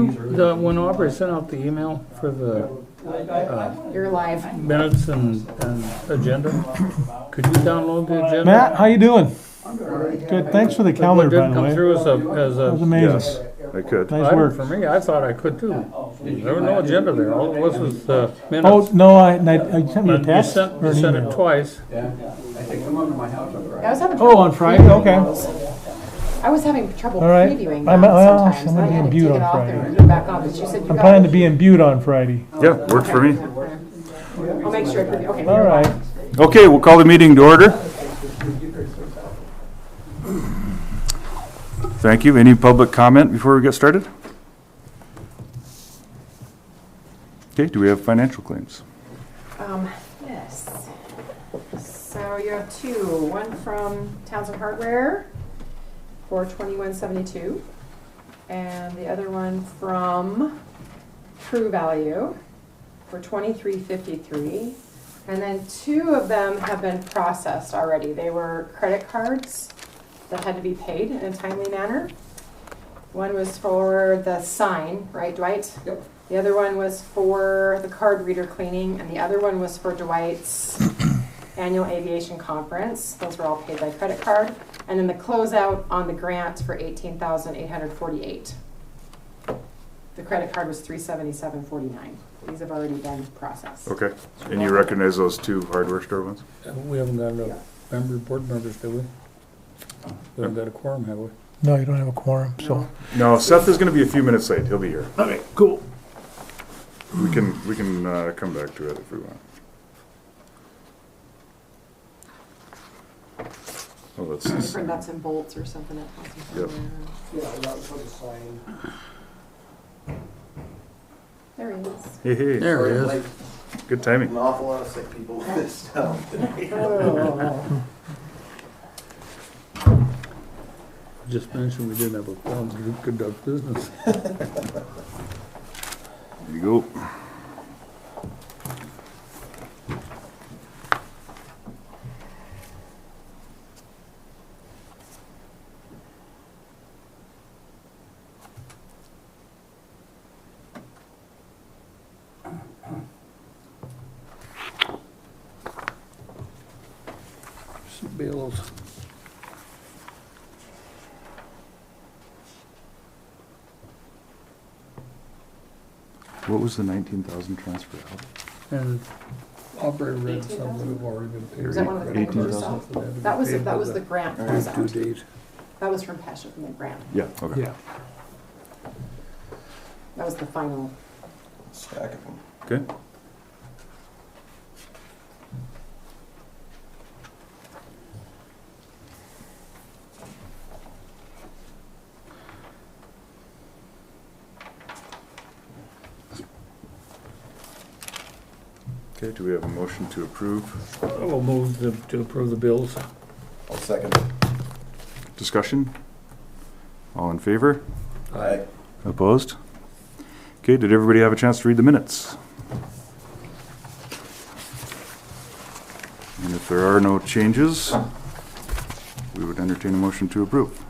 When Aubrey sent out the email for the You're live. minutes and agenda, could you download the agenda? Matt, how you doing? Good. Thanks for the It calendar, by didn't the come way. through as That was a amazing. Yes, I could. Nice item work. for me. I thought I could too. There was no agenda there. All it was the Oh minutes. no, I sent you a And text you or an sent it email. twice. I was having Oh, on Friday. previewing Okay. those. I was having trouble All right. previewing I'm- them well, sometimes. I'm and I gonna had to be take on it off Friday. there and put it back on. But you said you I'm got planning it. to be in Butte on Friday. Yeah, works for me. I'll make sure I preview. Okay. All right. Okay, we'll call the meeting to order. Thank you. Any public comment before we get started? Okay, do we have financial claims? Yes. So you have two. One from Townsend Hardware for $21.72, and the other one from True Value for $23.53. And then two of them have been processed already. They were credit cards that had to be paid in a timely manner. One was for the sign, right, Dwight? Yep. The other one was for the card reader cleaning, and the other one was for Dwight's annual aviation conference. Those were all paid by credit card. And then the closeout on the grant for $18,848. The credit card was $377.49. These have already been processed. Okay, and you recognize those two hardware store ones? We haven't got enough board members, do we? We haven't got a quorum, have we? No, you don't have a quorum, so. No, Seth is gonna be a few minutes late. He'll be here. Okay, cool. We can come back to it if we want. Oh, let's see. For nuts and bolts or something that costs you Yep. There he is. Hey, hey, There it is. Like good timing. an awful lot of sick people with this town today. Oh. Just mentioned we didn't have a quorum to conduct business. There you go. Some bills. What was the 19,000 transfer out? And Aubrey read some that have already been paid. Was that one of the credit cards you saw? That was the grant Due closeout. date. That was from Pesha from the grant. Yeah, okay. Yeah. That was the final. Stack of them. Okay. Okay, do we have a motion to approve? I will move to approve the bills. I'll second. Discussion? All in favor? Aye. Opposed? Okay, did everybody have a chance to read the minutes? And if there are no changes, we would entertain a motion to approve.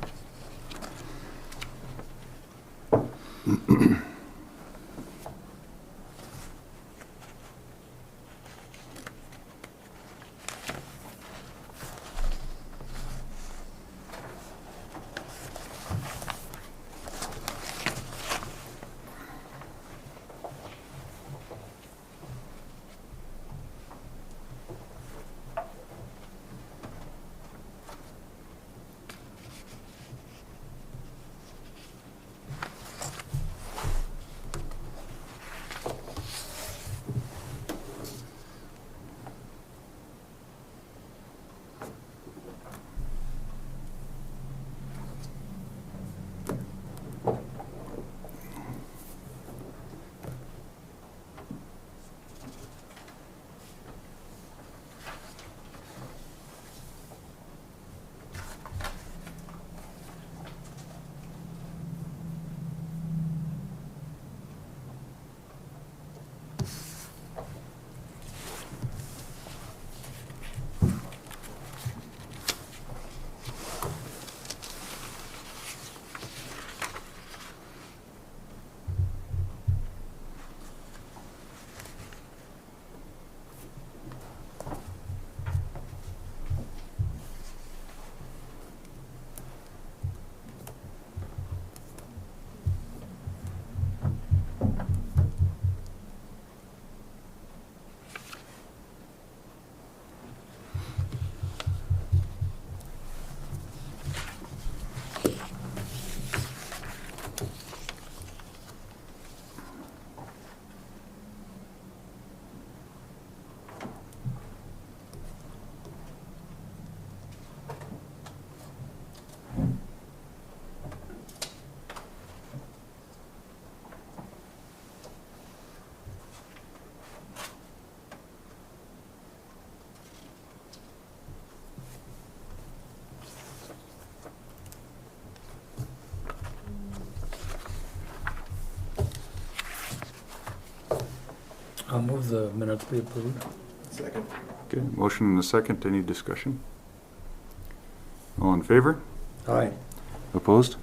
I'll move the minutes be approved. Second. Okay, motion and a second. Any discussion? All in favor? Aye. Opposed?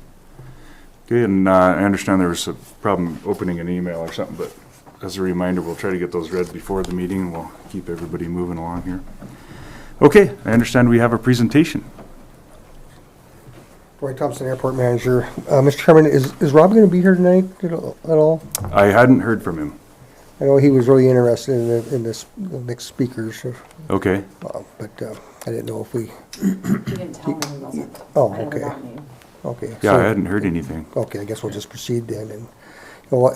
Okay, and I understand there was a problem opening an email or something, but as a reminder, we'll try to get those read before the meeting, and we'll keep everybody moving along here. Okay, I understand we have a presentation. Roy Thompson, Airport Manager. Mr. Chairman, is Rob going to be here tonight at all? I hadn't heard from him. I know he was really interested in the next speakers, Okay, but I didn't know if we. You didn't tell me he wasn't. Oh, I never okay. got any. Okay. yeah, so- I hadn't heard anything. Okay, I guess we'll just proceed then. And you know, I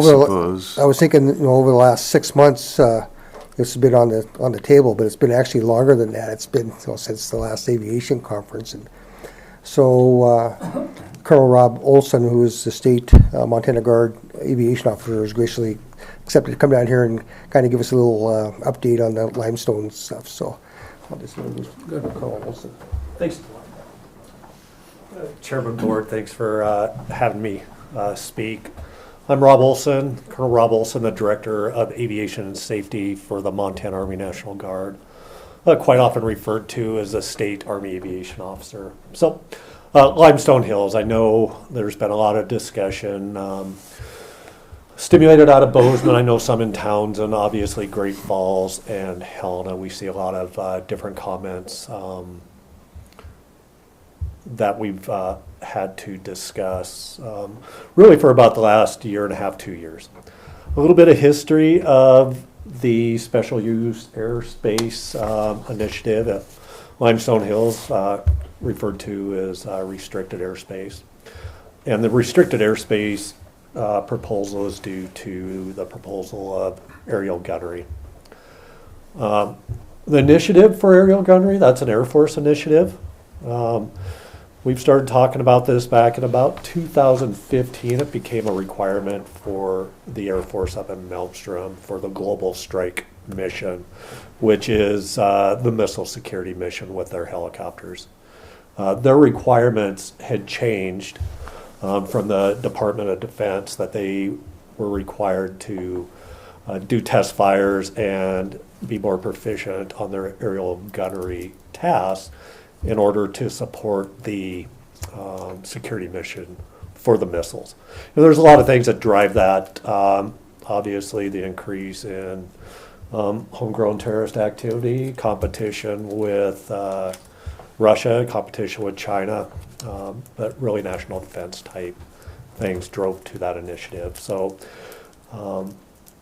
suppose. I was thinking, over the last 6 months, this has been on the table, but it's been actually longer than that. It's been since the last aviation conference, and so Colonel Rob Olson, who is the state Montana Guard aviation officer, has graciously accepted to come down here and kind of give us a little update on the limestone stuff. So I'll just introduce Colonel Olson. Thanks. Chairman Board, thanks for having me speak. I'm Rob Olson, Colonel Rob Olson, the Director of Aviation and Safety for the Montana Army National Guard, quite often referred to as a State Army Aviation Officer. So, Limestone Hills, I know there's been a lot of discussion stimulated out of Bozeman. I know some in Townsend, obviously Great Falls and Helena. We see a lot of different comments that we've had to discuss really for about the last year and a half, 2 years. A little bit of history of the Special Use Airspace Initiative at Limestone Hills, referred to as restricted airspace. And the restricted airspace proposal is due to the proposal of aerial gunnery. The initiative for aerial gunnery, that's an Air Force initiative. We've started talking about this back in about 2015. It became a requirement for the Air Force up in Maelstrom for the Global Strike mission, which is the missile security mission with their helicopters. Their requirements had changed from the Department of Defense, that they were required to do test fires and be more proficient on their aerial gunnery tasks in order to support the security mission for the missiles. And there's a lot of things that drive that. Obviously, the increase in homegrown terrorist activity, competition with Russia, competition with China, but really national defense type things drove to that initiative. So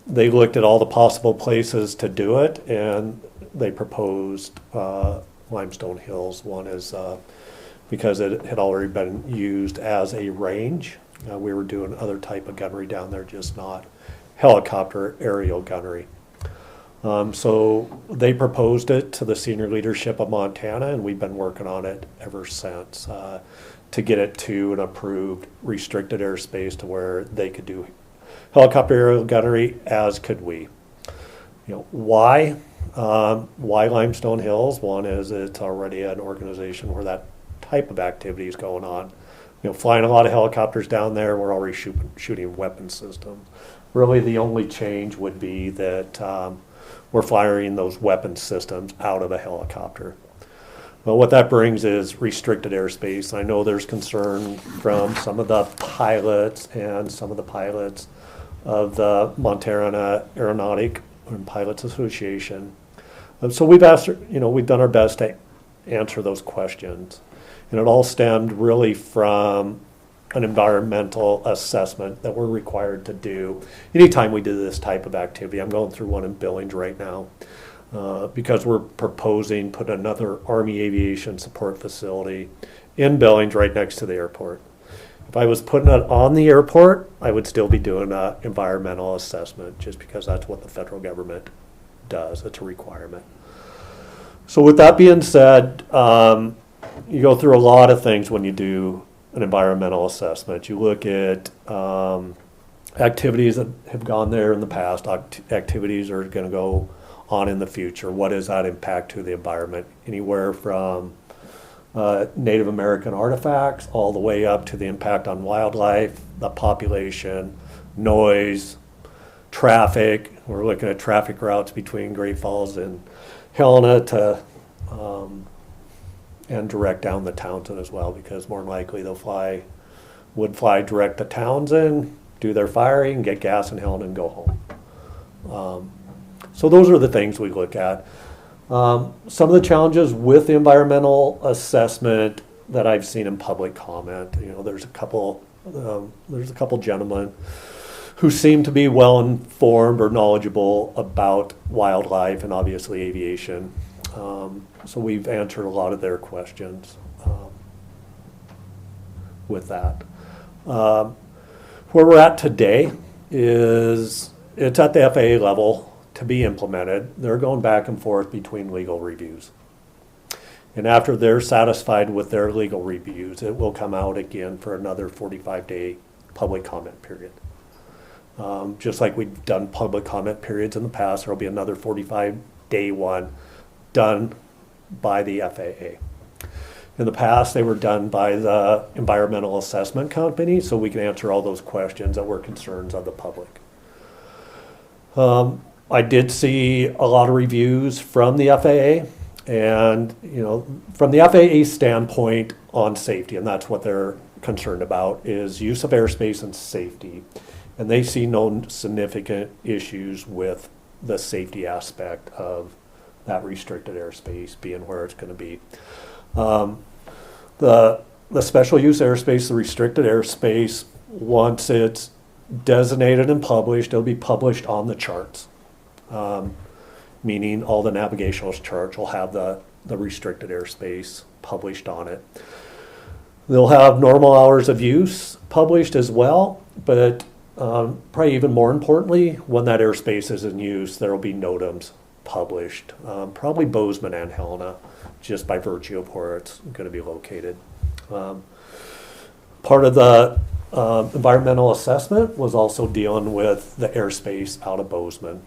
they looked at all the possible places to do it, and they proposed Limestone Hills. One is because it had already been used as a range. We were doing other type of gunnery down there, just not helicopter aerial gunnery. So they proposed it to the senior leadership of Montana, and we've been working on it ever since to get it to an approved restricted airspace to where they could do helicopter aerial gunnery, as could we. You know, why Limestone Hills? One is it's already an organization where that type of activity is going on. You know, flying a lot of helicopters down there, we're already shooting weapon systems. Really, the only change would be that we're firing those weapon systems out of a helicopter. Well, what that brings is restricted airspace. I know there's concern from some of the pilots and some of the pilots of the Montana Aeronautic and Pilots Association. So we've asked, we've done our best to answer those questions. And it all stemmed really from an environmental assessment that we're required to do anytime we do this type of activity. I'm going through one in Billings right now because we're proposing put another Army Aviation Support Facility in Billings right next to the airport. If I was putting it on the airport, I would still be doing an environmental assessment, just because that's what the federal government does. It's a requirement. So with that being said, you go through a lot of things when you do an environmental assessment. You look at activities that have gone there in the past, activities are going to go on in the future. What is that impact to the environment? Anywhere from Native American artifacts all the way up to the impact on wildlife, the population, noise, traffic. We're looking at traffic routes between Great Falls and Helena to, and direct down to Townsend as well, because more than likely would fly direct to Townsend, do their firing, get gas in Helena and go home. So those are the things we look at. Some of the challenges with the environmental assessment that I've seen in public comment, there's a couple gentlemen who seem to be well informed or knowledgeable about wildlife and obviously aviation. So we've answered a lot of their questions with that. Where we're at today is it's at the FAA level to be implemented. They're going back and forth between legal reviews. And after they're satisfied with their legal reviews, it will come out again for another 45-day public comment period. Just like we've done public comment periods in the past, there'll be another 45-day one done by the FAA. In the past, they were done by the environmental assessment company, so we can answer all those questions that were concerns of the public. I did see a lot of reviews from the FAA, and from the FAA standpoint on safety, and that's what they're concerned about, is use of airspace and safety. And they see no significant issues with the safety aspect of that restricted airspace being where it's going to be. The special use airspace, the restricted airspace, once it's designated and published, it'll be published on the charts. Meaning all the navigational charts will have the restricted airspace published on it. They'll have normal hours of use published as well, but probably even more importantly, when that airspace is in use, there will be NOTAMs published, probably Bozeman and Helena, just by virtue of where it's going to be located. Part of the environmental assessment was also dealing with the airspace out of Bozeman,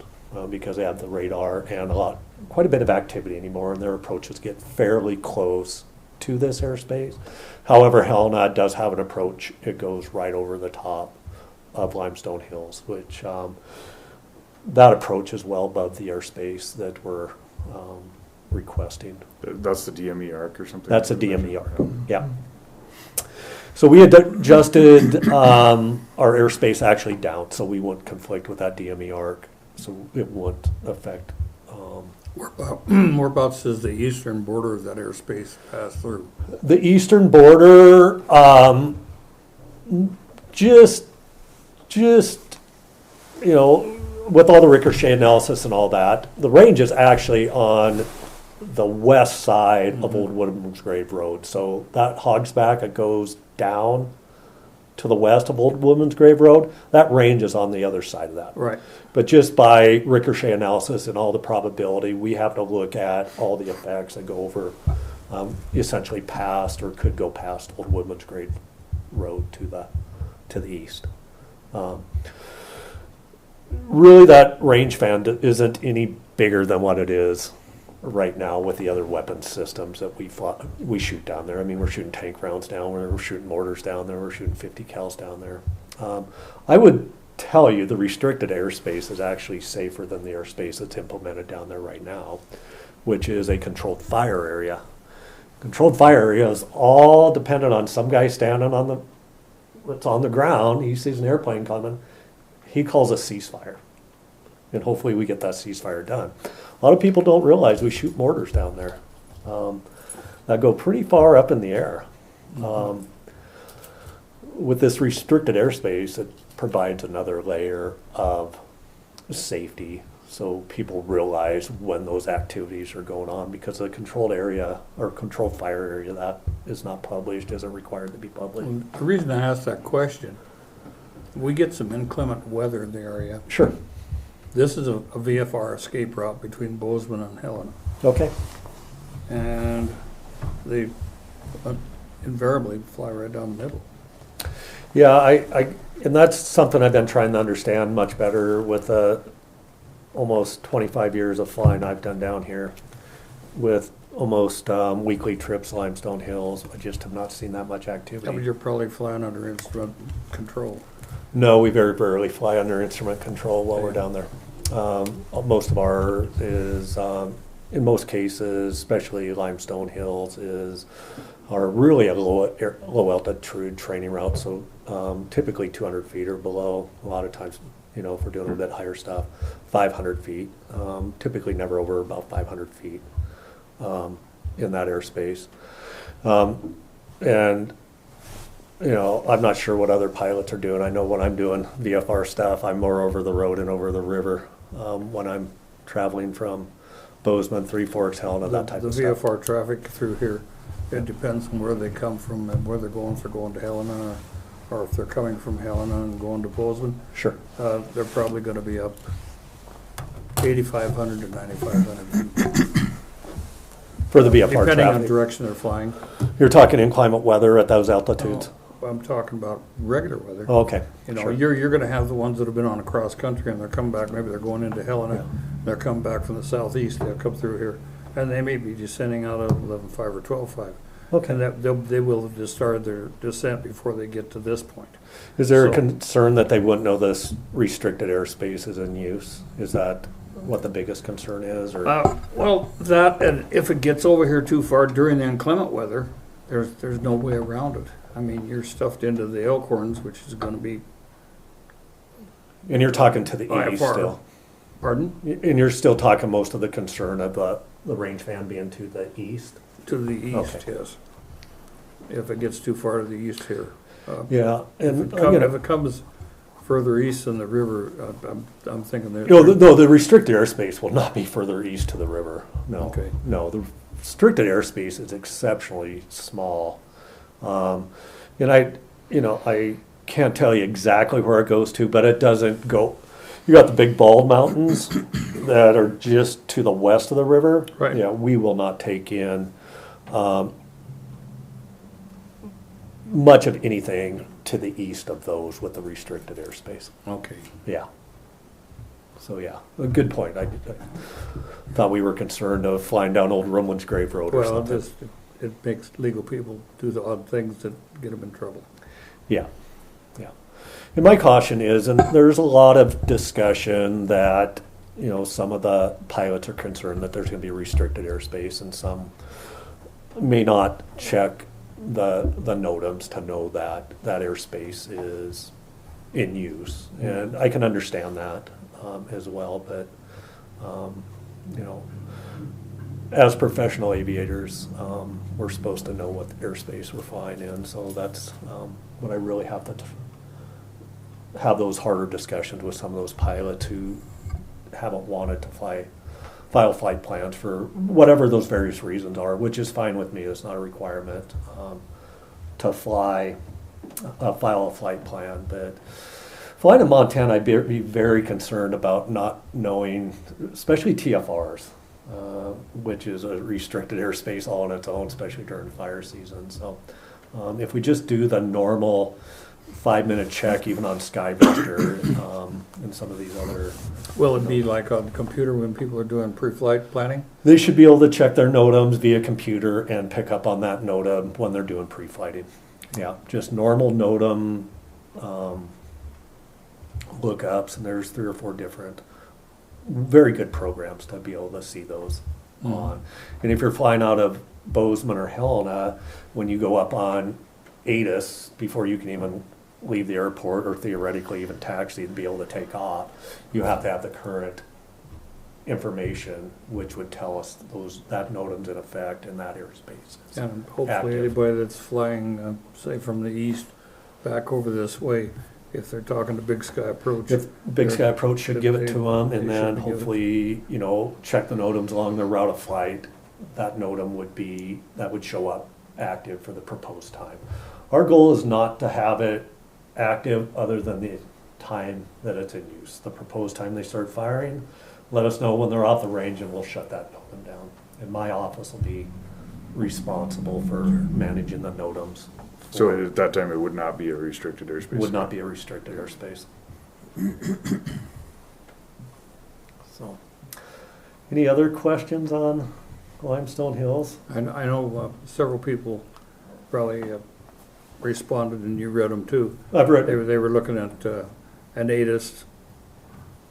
because they have the radar and quite a bit of activity anymore, and their approaches get fairly close to this airspace. However, Helena does have an approach. It goes right over the top of Limestone Hills, which that approach is well above the airspace that we're requesting. That's the DME arc or something? That's a DME arc, yeah. So we had adjusted our airspace actually down, so we wouldn't conflict with that DME arc, so it wouldn't affect. Whereabouts does the eastern border of that airspace pass through? The eastern border, just with all the ricochet analysis and all that, the range is actually on the west side of Old Woodman's Grave Road. So that Hogsback, it goes down to the west of Old Woodman's Grave Road. That range is on the other side of that. Right. But just by ricochet analysis and all the probability, we have to look at all the effects that go over, essentially past or could go past Old Woodman's Grave Road to the east. Really, that rangefinder isn't any bigger than what it is right now with the other weapons systems that we shoot down there. I mean, we're shooting tank rounds down there, we're shooting mortars down there, we're shooting 50 cals down there. I would tell you the restricted airspace is actually safer than the airspace that's implemented down there right now, which is a controlled fire area. Controlled fire area is all dependent on some guy standing on the ground. He sees an airplane coming. He calls a ceasefire. And hopefully we get that ceasefire done. A lot of people don't realize we shoot mortars down there that go pretty far up in the air. With this restricted airspace, it provides another layer of safety so people realize when those activities are going on, because the controlled area or controlled fire area that is not published isn't required to be published. Well, the reason I asked that question, we get some inclement weather in the area. Sure. This is a VFR escape route between Bozeman and Helena, Okay. and they invariably fly right down the middle. Yeah, and that's something I've been trying to understand much better with almost 25 years of flying I've done down here with almost weekly trips, Limestone Hills. I just have not seen that much activity. Yeah, but you're probably flying under instrument control. No, we very rarely fly under instrument control while we're down there. Most of our is, in most cases, especially Limestone Hills, are really a low altitude training route. So typically 200 feet or below. A lot of times, if we're doing a bit higher stuff, 500 feet. Typically never over about 500 feet in that airspace. And I'm not sure what other pilots are doing. I know when I'm doing VFR stuff, I'm more over the road and over the river when I'm traveling from Bozeman, Three Forks, Helena, that type of The stuff. VFR traffic through here, it depends on where they come from and where they're going, if they're going to Helena, or if they're coming from Helena and going to Bozeman. Sure. They're probably gonna be up 8,500 to 9,500 feet, For the VFR depending on traffic. direction they're flying. You're talking inclement weather at those altitudes? I'm talking about regular weather. Oh, okay. Sure. You're gonna have the ones that have been on a cross country and they're coming back, maybe they're going into Helena, they're coming back from the southeast, they'll come through here, and they may be descending out of 11.5 or 12.5. Okay. And they will have just started their descent before they get to this point. Is there a So- concern that they wouldn't know this restricted airspace is in use? Is that what the biggest concern is, or? Well, that, and if it gets over here too far during the inclement weather, there's no way around it. I mean, you're stuffed into the Elkhorns, which is gonna be, And you're talking to the By east far. still? pardon, And you're still talking most of the concern of the range fan being to the east? to the east, Okay. yes. If it gets too far to the east here. Yeah, If and, it comes further east than the river, I'm thinking that. no, the restricted airspace will not be further east to the river, no. Okay. No, the restricted airspace is exceptionally small. And I can't tell you exactly where it goes to, but it doesn't go, you got the Big Bald Mountains that are just to the west of the river. Right. Yeah, we will not take in much of anything to the east of those with the restricted airspace. Okay. Yeah. So, yeah, a good point. I thought we were concerned of flying down Old Rumlin's Grave Road or Well, something. it makes legal people do the odd things that get them in trouble. Yeah, yeah. And my caution is, and there's a lot of discussion that, some of the pilots are concerned that there's going to be restricted airspace, and some may not check the NOTAMs to know that that airspace is in use. And I can understand that as well, but, as professional aviators, we're supposed to know what airspace we're flying in, so that's what I really have to have those harder discussions with some of those pilots who haven't wanted to file flight plans for whatever those various reasons are, which is fine with me. It's not a requirement to file a flight plan. But flying in Montana, I'd be very concerned about not knowing, especially TFRs, which is a restricted airspace all on its own, especially during fire season. So if we just do the normal 5-minute check, even on Skybuster and some of these other, Will it be like on the computer when people are doing pre-flight planning? they should be able to check their NOTAMs via computer and pick up on that NOTAM when they're doing pre-flighting. Yeah, just normal NOTAM lookups, and there's 3 or 4 different very good programs to be able to see those on. And if you're flying out of Bozeman or Helena, when you go up on ATIS, before you can even leave the airport or theoretically even taxi and be able to take off, you have to have the current information, which would tell us that NOTAM's in effect in that airspace. And hopefully Active. anybody that's flying, say from the east back over this way, if they're talking to Big Sky Approach. If Big Sky Approach should give it to them, They and then should give it. hopefully, check the NOTAMs along their route of flight. That NOTAM would show up active for the proposed time. Our goal is not to have it active other than the time that it's in use. The proposed time they start firing, let us know when they're off the range and we'll shut that NOTAM down. And my office will be responsible for managing the NOTAMs. So at that time, it would not be a restricted airspace? Would not be a restricted airspace. So, any other questions on Limestone Hills? I know several people probably responded, and you read them too. I've read, They were looking at an ATIS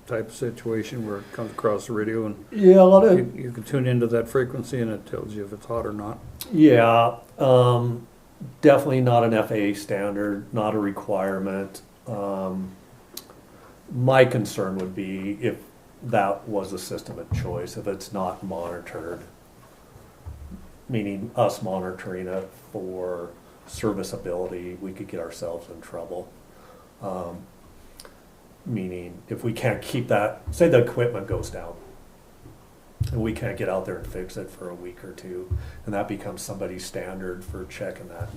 type of situation where it comes across the radio, and yeah, a lot of, you can tune into that frequency, and it tells you if it's hot or not. yeah, definitely not an FAA standard, not a requirement. My concern would be if that was a system of choice, if it's not monitored, meaning us monitoring it for serviceability, we could get ourselves in trouble. Meaning if we can't keep that, say the equipment goes down, and we can't get out there and fix it for a week or two, and that becomes somebody's standard for checking that.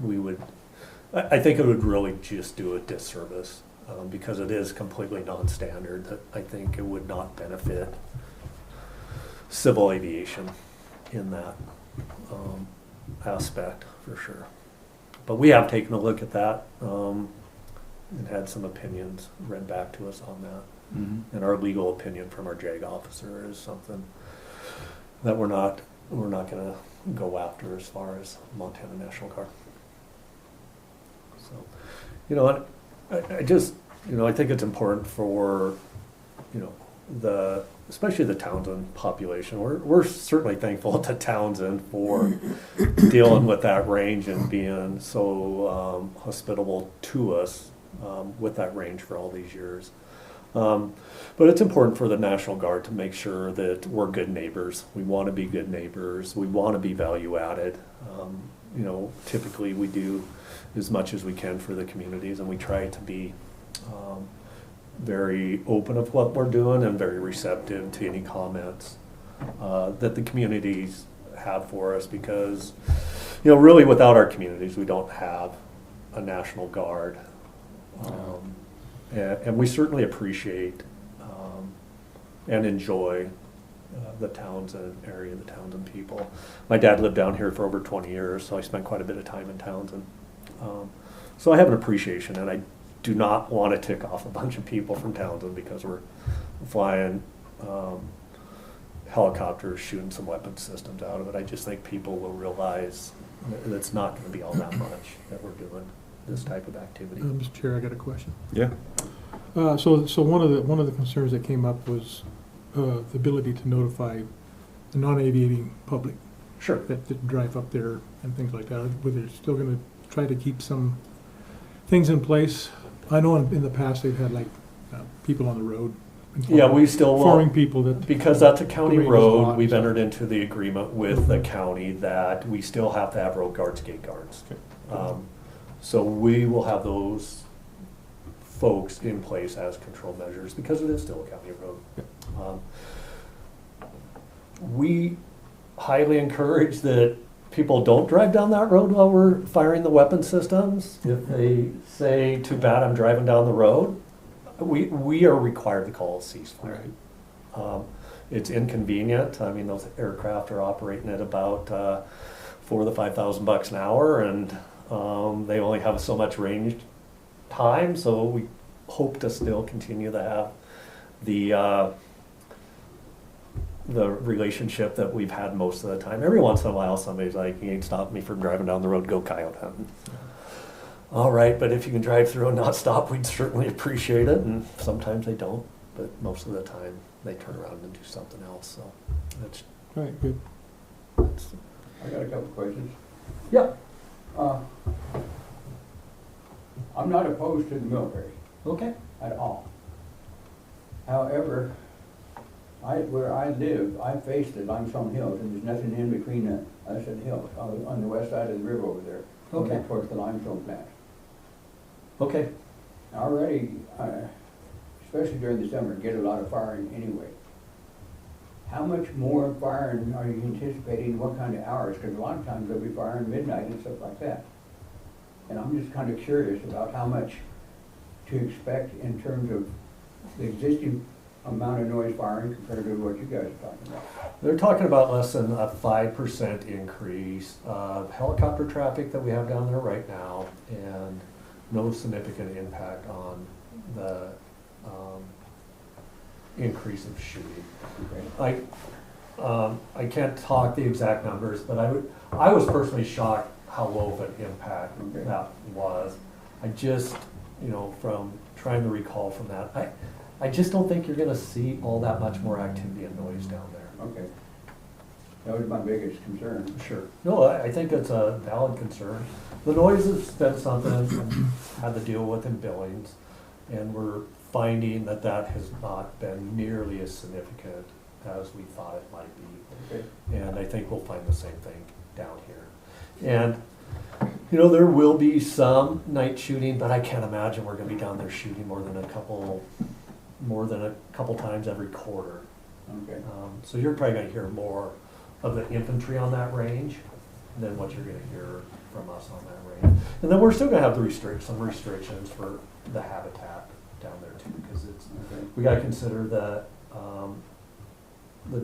We would, I think it would really just do a disservice, because it is completely non-standard, that I think it would not benefit civil aviation in that aspect, for sure. But we have taken a look at that, and had some opinions read back to us on that. And our legal opinion from our JAG officer is something that we're not gonna go after as far as Montana National Guard. So, you know, I just, you know, I think it's important for, you know, especially the Townsend population. We're certainly thankful to Townsend for dealing with that range and being so hospitable to us with that range for all these years. But it's important for the National Guard to make sure that we're good neighbors. We want to be good neighbors. We want to be value added. You know, typically we do as much as we can for the communities, and we try to be very open of what we're doing and very receptive to any comments that the communities have for us, because, you know, really without our communities, we don't have a National Guard. And we certainly appreciate and enjoy the Townsend area, the Townsend people. My dad lived down here for over 20 years, so I spent quite a bit of time in Townsend. So I have an appreciation, and I do not want to tick off a bunch of people from Townsend because we're flying helicopters, shooting some weapon systems out of it. I just think people will realize that it's not going to be all that much that we're doing this type of activity. Mr. Chair, I got a question. Yeah. So one of the concerns that came up was the ability to notify the non-aviating public Sure. that drive up there and things like that. Whether they're still going to try to keep some things in place. I know in the past they've had like people on the road. Yeah, we still informing will, people that because that's a county the range is road. hot, We've so- entered into the agreement with the county that we still have to have road guards, gate guards. So we will have those folks in place as control measures because it is still a county road. We highly encourage that people don't drive down that road while we're firing the weapon systems. If they say, too bad, I'm driving down the road, we are required to call a ceasefire. It's inconvenient. I mean, those aircraft are operating at about $4,000 to $5,000 an hour, and they only have so much range time, so we hope to still continue to have the relationship that we've had most of the time. Every once in a while, somebody's like, "You ain't stopping me from driving down the road, go coyote hunting." All right, but if you can drive through and not stop, we'd certainly appreciate it, and sometimes they don't, but most of the time, they turn around and do something else, so that's, All right, good. that's I got a couple questions. yeah, I'm not opposed to the military okay. at all. However, where I live, I face the limestone hills, and there's nothing in between us and the hills, on the west side of the river over there, Okay. going towards the limestone plant. Okay. Already, especially during the summer, get a lot of firing anyway. How much more firing are you anticipating, what kind of hours? Because a lot of times they'll be firing midnight and stuff like that. And I'm just kind of curious about how much to expect in terms of the existing amount of noise firing compared to what you guys are talking about. They're talking about less than a 5% increase of helicopter traffic that we have down there right now, and no significant impact on the increase of shooting. I can't talk the exact numbers, but I was personally shocked how low of an impact Okay. that was. I just, from trying to recall from that, I just don't think you're gonna see all that much more activity and noise down there. Okay. That was my biggest concern. Sure. No, I think it's a valid concern. The noise has been something I've had to deal with in Billings, and we're finding that that has not been nearly as significant as we thought it might be. Okay. And I think we'll find the same thing down here. And, there will be some night shooting, but I can't imagine we're gonna be down there shooting more than a couple times every quarter. Okay. So you're probably gonna hear more of the infantry on that range than what you're gonna hear from us on that range. And then we're still gonna have some restrictions for the habitat down there too, because Okay. we gotta consider the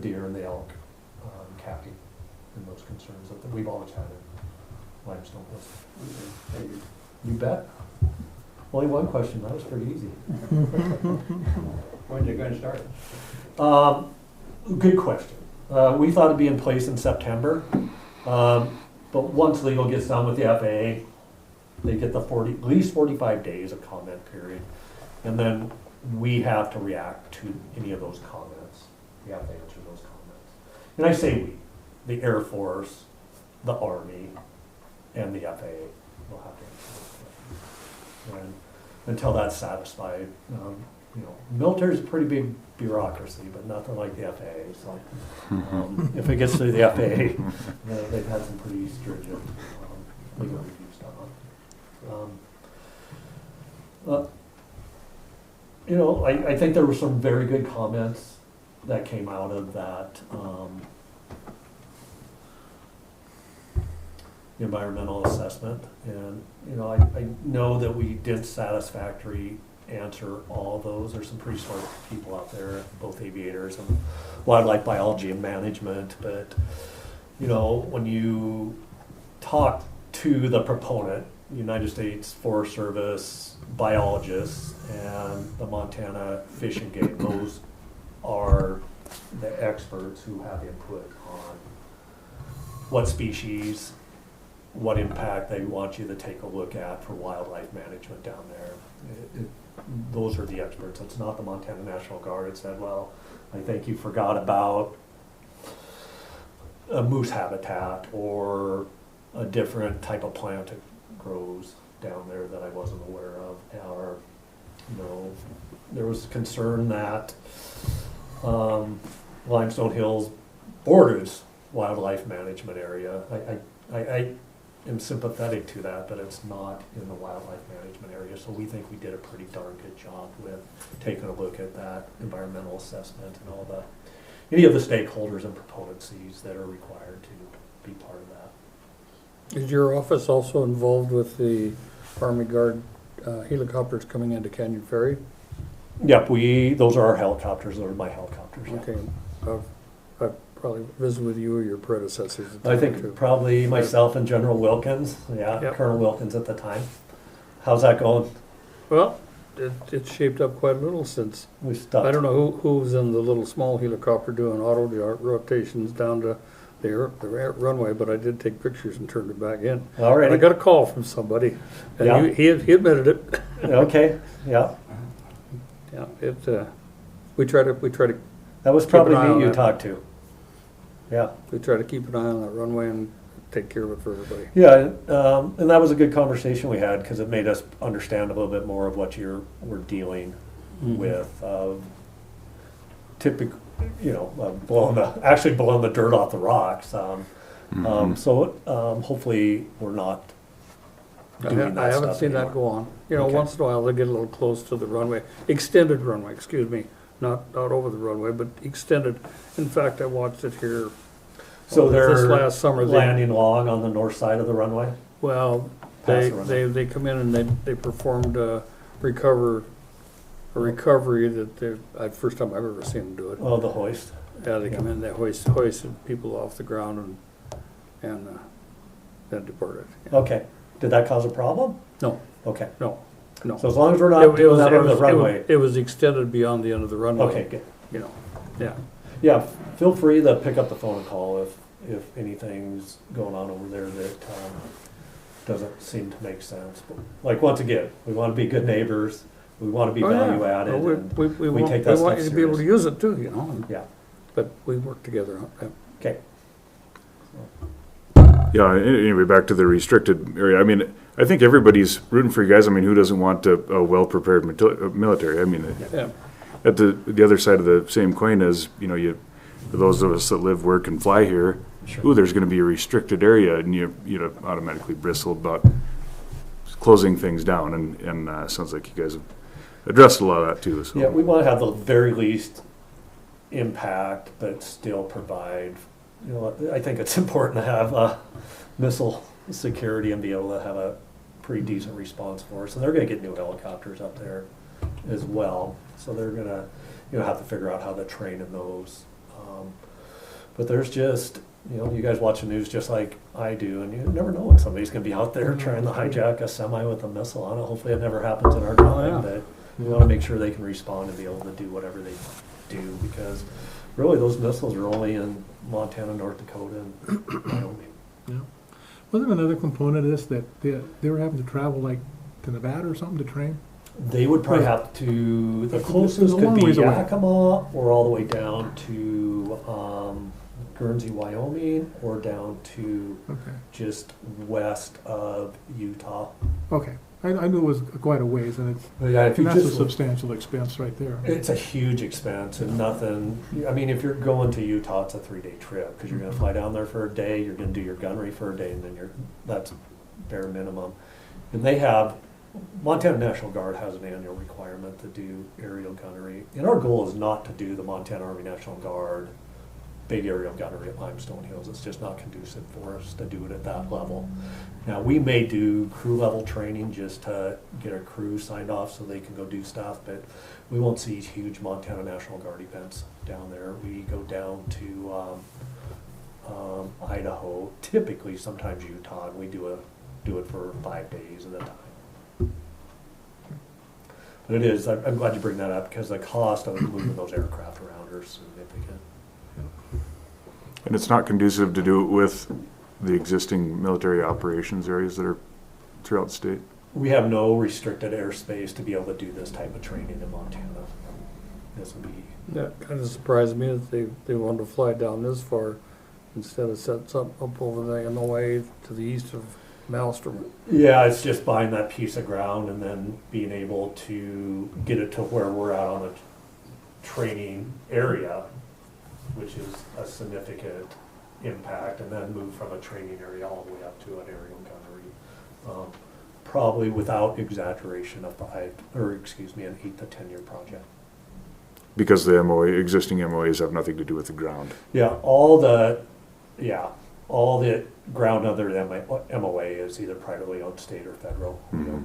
deer and the elk capping and those concerns that we've always had in limestone hills. Okay. Thank you. You bet. Only one question, that was pretty easy. When's it gonna start? Good question. We thought it'd be in place in September, but once legal gets done with the FAA, they get the at least 45 days of comment period, and then we have to react to any of those comments. We have to answer those comments. And I say we, the Air Force, the Army, and the FAA will have to answer those questions. And until that's satisfied, military's a pretty big bureaucracy, but nothing like the FAA. So if it gets through the FAA, they've had some pretty stringent legal reviews done. I think there were some very good comments that came out of that environmental assessment, and I know that we did satisfactory answer all of those. There's some pretty smart people out there, both aviators and wildlife biology and management, but when you talk to the proponent, United States Forest Service biologists and the Montana Fish and Game, those are the experts who have input on what species, what impact they want you to take a look at for wildlife management down there. Those are the experts. It's not the Montana National Guard. It said, well, I think you forgot about a moose habitat or a different type of plant that grows down there that I wasn't aware of. Or, there was concern that Limestone Hills borders wildlife management area. I am sympathetic to that, but it's not in the wildlife management area. So we think we did a pretty darn good job with taking a look at that environmental assessment and all any of the stakeholders and proponencies that are required to be part of that. Is your office also involved with the Army Guard helicopters coming into Canyon Ferry? Yep, those are our helicopters. Those are my helicopters. Yeah. Okay, I've probably visited with you or your predecessors. at the I time, think too. probably myself and General Wilkins. Yeah, Yep. Colonel Wilkins at the time. How's that going? Well, it's shaped up quite a little since. We stuck. I don't know who's in the little small helicopter doing auto rotations down to the runway, but I did take pictures and turned it back in. All right. I got a call from somebody, and Yeah. he admitted it. Okay. Yeah. Yeah, we try to That was Keep probably an eye on me you that. talked to. Yeah. keep an eye on that runway and take care of it for everybody. Yeah, and that was a good conversation we had because it made us understand a little bit more of what we're dealing with. Typically, blowing the dirt off the rocks. So hopefully we're not doing that I haven't stuff seen that anymore. go on. Okay. Once in a while they get a little close to the runway, extended runway, excuse me, not over the runway, but extended. In fact, I watched it here. So they're this last summer. landing along on the north side of the runway. Well, Past the runway. they come in and they performed a recovery that first time I've ever seen them do it. Oh, the hoist. Yeah, they come in, they hoisted people off the ground and then departed. Yeah. Okay. Did that cause a problem? No, Okay. no. So as long as we're not doing that on the runway. It was extended beyond the end of the runway. Okay, good. Yeah. Yeah, feel free to pick up the phone and call if anything's going on over there that doesn't seem to make sense. But like, once again, we want to be good neighbors, we want to be Oh, yeah. value added. Well, and- we we want, take we that want stuff you to be able to serious. use it too, you know, and- Yeah, but we work together on that. okay. Yeah, anyway, back to the restricted area. I mean, I think everybody's rooting for you guys. I mean, who doesn't want a well-prepared military? I mean, Yeah, at the other side of the same coin is, you know, for those of us that live, work, and fly here, Sure. ooh, there's gonna be a restricted area, and you automatically bristle about closing things down, and sounds like you guys have addressed a lot of that too, so. Yeah, we want to have the very least impact, but still provide, you know, I think it's important to have missile security and be able to have a pretty decent response force. And they're going to get new helicopters up there as well. So they're going to, you know, have to figure out how to train in those. But there's just, you know, you guys watch the news just like I do, and you never know when somebody's going to be out there trying to hijack a semi with a missile on it. Hopefully it never happens in our time, yeah. but we want to make sure they can respond and be able to do whatever they do, because really those missiles are only in Montana, North Dakota, and Wyoming. Yeah. Wasn't another component of this that they were having to travel like to Nevada or something to train? They would probably have to, the It's a closest could long be ways away. Yakima, or all the way down to Guernsey, Wyoming, or down to Okay. just west of Utah. Okay. I knew it was quite a ways, and But yeah, if you that's a just, substantial expense right there. it's a huge expense and nothing, I mean, if you're going to Utah, it's a 3-day trip, because you're gonna fly down there for a day, you're gonna do your gunnery for a day, and then that's bare minimum. And they have, Montana National Guard has an annual requirement to do aerial gunnery. And our goal is not to do the Montana Army National Guard big aerial gunnery at Limestone Hills. It's just not conducive for us to do it at that level. Now, we may do crew level training just to get a crew signed off so they can go do stuff, but we won't see huge Montana National Guard events down there. We go down to Idaho, typically sometimes Utah, and we do it for 5 days at a time. But it is, I'm glad you bring that up, because the cost of moving those aircraft around are significant. And it's not conducive to do it with the existing military operations areas that are throughout the state? We have no restricted airspace to be able to do this type of training in Montana. This would be, that kind of surprised me that they wanted to fly down this far instead of set something up over the MOA to the east of Maelstrom. yeah, it's just buying that piece of ground and then being able to get it to where we're at on a training area, which is a significant impact, and then move from a training area all the way up to an aerial gunnery. Probably without exaggeration, an 8 to 10 year project. Because the existing MOAs have nothing to do with the ground. Yeah, all the ground under the MOA is either privately owned, state or federal, you know,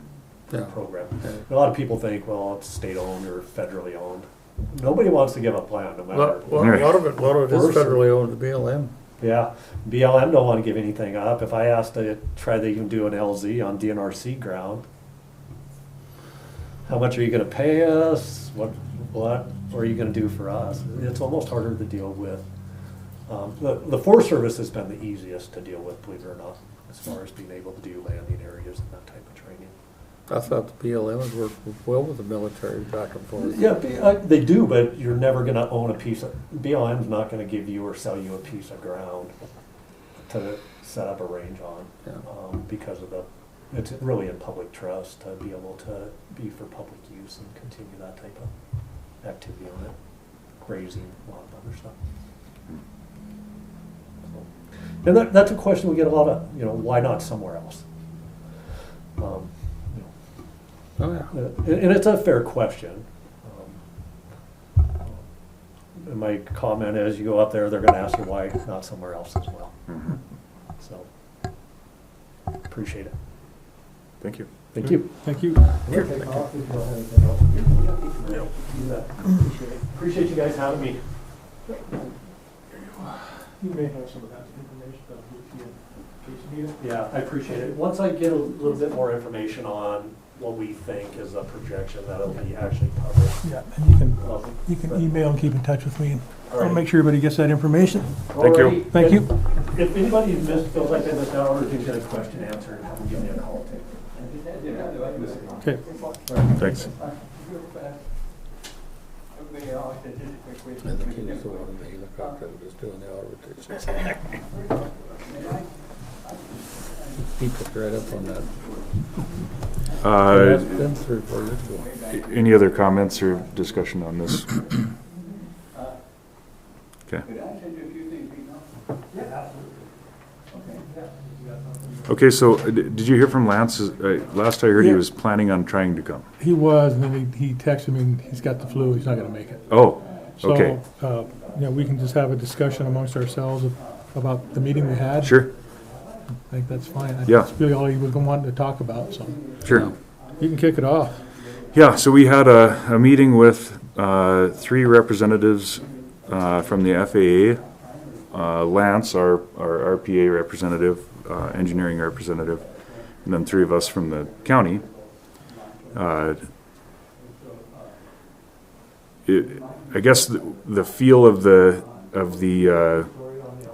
Yeah. program. Yeah. A lot of people think, well, it's state owned or federally owned. Nobody wants to give up land, no matter. Well, a lot of it is Worse. federally owned, BLM. Yeah, BLM don't want to give anything up. If I asked to try to even do an LZ on DNRC ground, how much are you going to pay us? What are you going to do for us? It's almost harder to deal with. The Forest Service has been the easiest to deal with, believe it or not, as far as being able to do landing areas and that type of training. I thought the BLM has worked well with the military back and forth. Yeah, they do, but you're never going to own a piece of, BLM's not going to give you or sell you a piece of ground to set up a range on, Yeah. because of it's really in public trust to be able to be for public use and continue that type of activity on it, grazing, a lot of other stuff. So, and that's a question we get a lot of, why not somewhere else? Oh, yeah. And it's a fair question. And my comment is, you go up there, they're going to ask you why not somewhere else as well. Mhm. So, appreciate it. Thank you. Thank you. Thank you. Appreciate you guys having me. You may have some of that information, but I'll give it to you in case you need it. Yeah, I appreciate it. Once I get a little bit more information on what we think is a projection that'll be actually covered. Yeah, and you can email and keep in touch with me. I'll make sure everybody gets that information. Thank you. Alrighty. Thank you. If anybody feels like they missed out or if you've got a question answered, give me a call. Okay. Thanks. He picked right up on that. Uh, Been 3 or 4 years ago. any other comments or discussion on this? Okay. Could I send you a few things, Pete? Okay, so did you hear from Lance? Last I heard he Yeah. was planning on trying to come. He was, and then he texted me, and he's got the flu, he's not gonna make it. Oh, okay, So, we can just have a discussion amongst ourselves about the meeting we had. sure, I think that's fine. Yeah. That's really all he was wanting to talk about, so sure. you can kick it off. Yeah, so we had a meeting with 3 representatives from the FAA, Lance, our RPA representative, engineering representative, and then 3 of us from the county. I guess the feel of the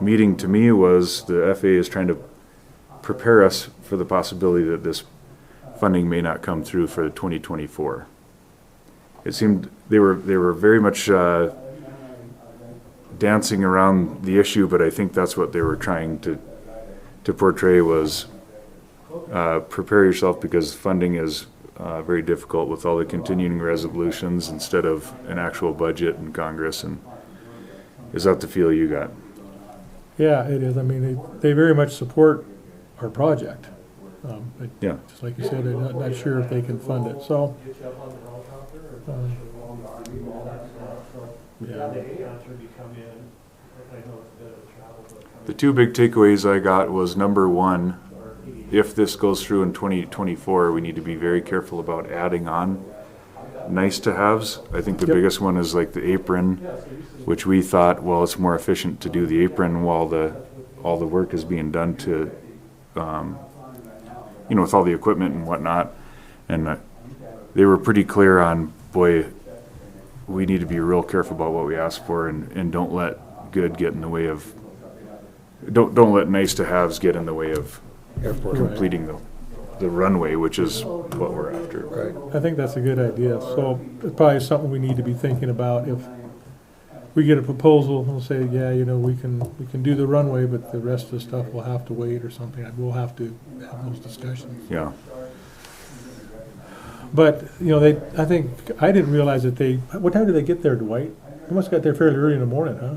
meeting to me was the FAA is trying to prepare us for the possibility that this funding may not come through for 2024. It seemed they were very much dancing around the issue, but I think that's what they were trying to portray was prepare yourself because funding is very difficult with all the continuing resolutions instead of an actual budget in Congress. And is that the feel you got? Yeah, it is. I mean, they very much support our project. But Yeah. just like you said, they're not sure if they can fund it, so. Yeah. The 2 big takeaways I got was number 1, if this goes through in 2024, we need to be very careful about adding on nice to haves. I think the Yep. biggest one is like the apron, which we thought, well, it's more efficient to do the apron while all the work is being done to, with all the equipment and whatnot. And they were pretty clear on, boy, we need to be real careful about what we ask for and don't let good get in the way of, don't let nice to haves get in the way of completing the runway, which is what we're after. Right. I think that's a good idea. So it's probably something we need to be thinking about. If we get a proposal, we'll say, yeah, we can do the runway, but the rest of the stuff will have to wait or something. We'll have to have those discussions. Yeah. But, I think, I didn't realize that what time did they get there, Dwight? They must have got there fairly early in the morning, huh?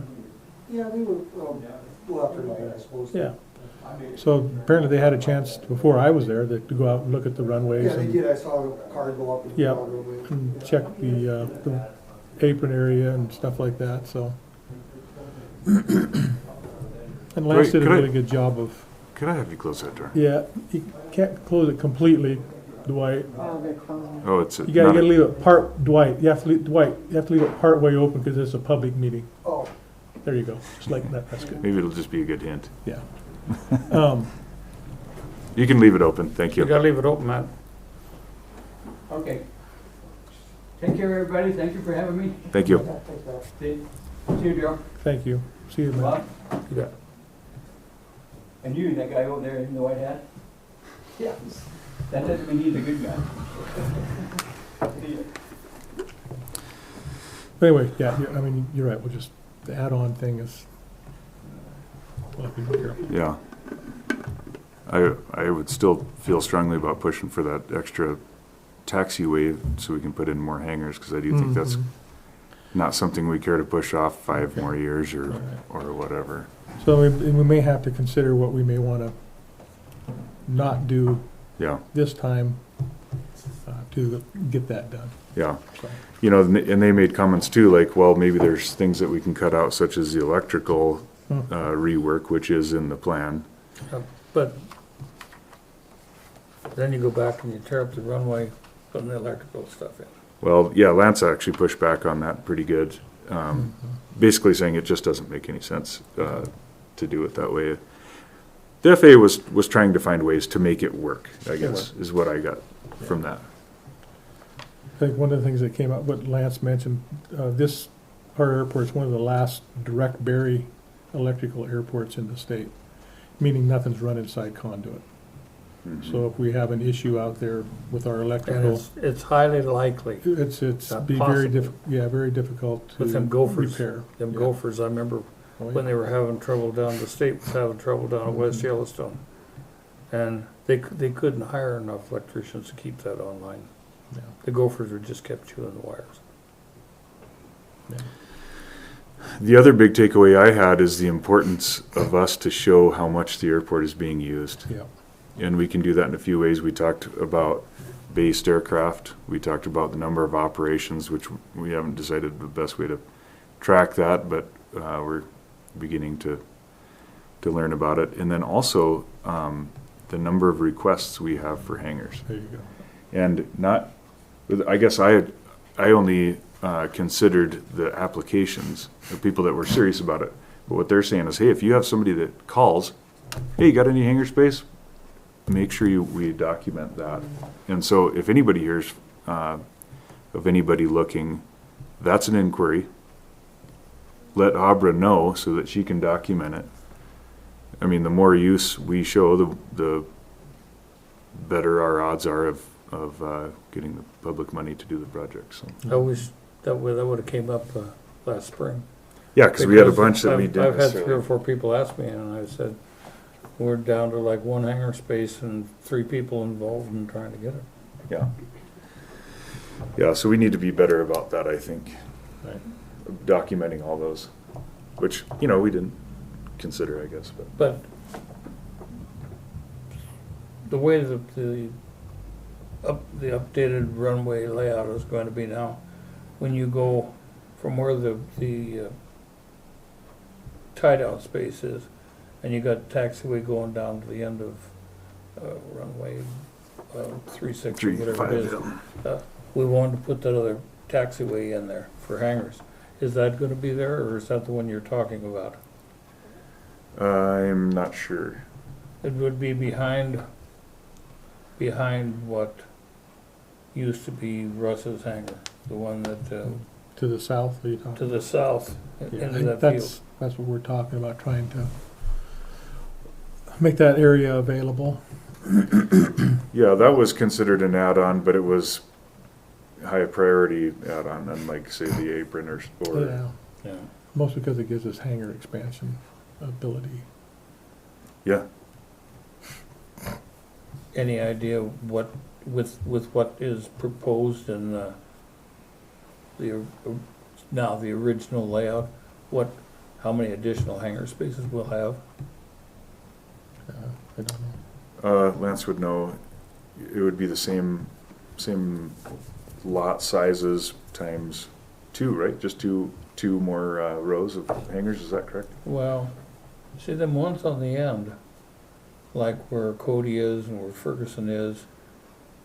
Yeah, they were, well after nine, I suppose. Yeah. So apparently they had a chance before I was there to go out and look at the runways Yeah, they and did, I saw the car go up and Yeah. down the roadway. and check the apron area and stuff like that, so. And Lance Wait, did a could I- really good job of, Could I have you close that door? yeah, you can't close it completely, Dwight. Oh, it's You gotta leave it Dwight, you have to leave it part way open because it's a public meeting. Oh, There you go, just like that, that's good, maybe it'll just be a good hint. yeah. You can leave it open. Thank You you. gotta leave it open, Matt. Okay. Take care, everybody. Thank you for having me. Thank you. See you, Joe. Thank you, see you, man. Bob? You bet. And you, that guy over there in the white hat? Yeah. That doesn't mean he's a good guy. See ya. Anyway, yeah, you're right, we'll just, the add-on thing is, we'll have to be careful. Yeah. I would still feel strongly about pushing for that extra taxiway so we can put in more hangars because I do think that's Mhm. not something we care to push off 5 more years or whatever. So we may have to consider what we may want to not do Yeah, this time to get that done. yeah. So, And they made comments too, like, well, maybe there's things that we can cut out, such as the electrical rework, which is in the plan. But then you go back and you tear up the runway, putting the electrical stuff in. Well, yeah, Lance actually pushed back on that pretty good. Basically saying it just doesn't make any sense to do it that way. The FAA was trying to find ways to make it work, I guess, is what I got from that. think one of the things that came up, what Lance mentioned, our airport is one of the last direct bury electrical airports in the state, meaning nothing's run inside conduit. Mhm. So if we have an issue out there with our And electrical, it's highly likely. it's not be very possible. very difficult to With them gophers. repair. Them Yeah. gophers, I remember Oh, yeah. when they were having trouble down, the state was having trouble down at West Mhm. Yellowstone. And they couldn't hire enough electricians to keep that online. Yeah. The gophers would just kept chewing the wires. The other big takeaway I had is the importance of us to show how much the airport is being used. Yeah. And we can do that in a few ways. We talked about based aircraft. We talked about the number of operations, which we haven't decided the best way to track that, but we're beginning to learn about it. And then also the number of requests we have for hangars. There you go. And not, I guess I only considered the applications of people that were serious about it. But what they're saying is, hey, if you have somebody that calls, hey, you got any hangar space? Make sure we document that. And so if anybody hears of anybody looking, that's an inquiry. Let Abra know so that she can document it. I mean, the more use we show, the better our odds are of getting the public money to do the project. So. I wish that would have came up last spring. Yeah, because we had a bunch that we I've didn't. had 3 or 4 people ask me, and I said, we're down to like 1 hangar space and 3 people involved in trying to get it. Yeah. Yeah, so we need to be better about that, I think. Right. Documenting all those, which, we didn't consider, I guess. But the way the updated runway layout is going to be now, when you go from where the tie-down space is, and you got taxiway going down to the end of runway 36 or whatever it is. We wanted to put that other taxiway in there for hangars. Is that going to be there, or is that the one you're talking about? I'm not sure. It would be behind what used to be Russ's hangar, the one that To the south, are you talking? to the south Yeah, I into think that field. that's what we're talking about, trying to make that area available. Yeah, that was considered an add-on, but it was high priority add-on, unlike, say, the apron or Yeah, Yeah. mostly because it gives us hangar expansion ability. yeah. Any idea what, with what is proposed in now the original layout, how many additional hangar spaces we'll have? I don't know. Lance would know. It would be the same lot sizes times 2, right? Just two more rows of hangars. Is that correct? Well, see them ones on the end, like where Cody is and where Ferguson is,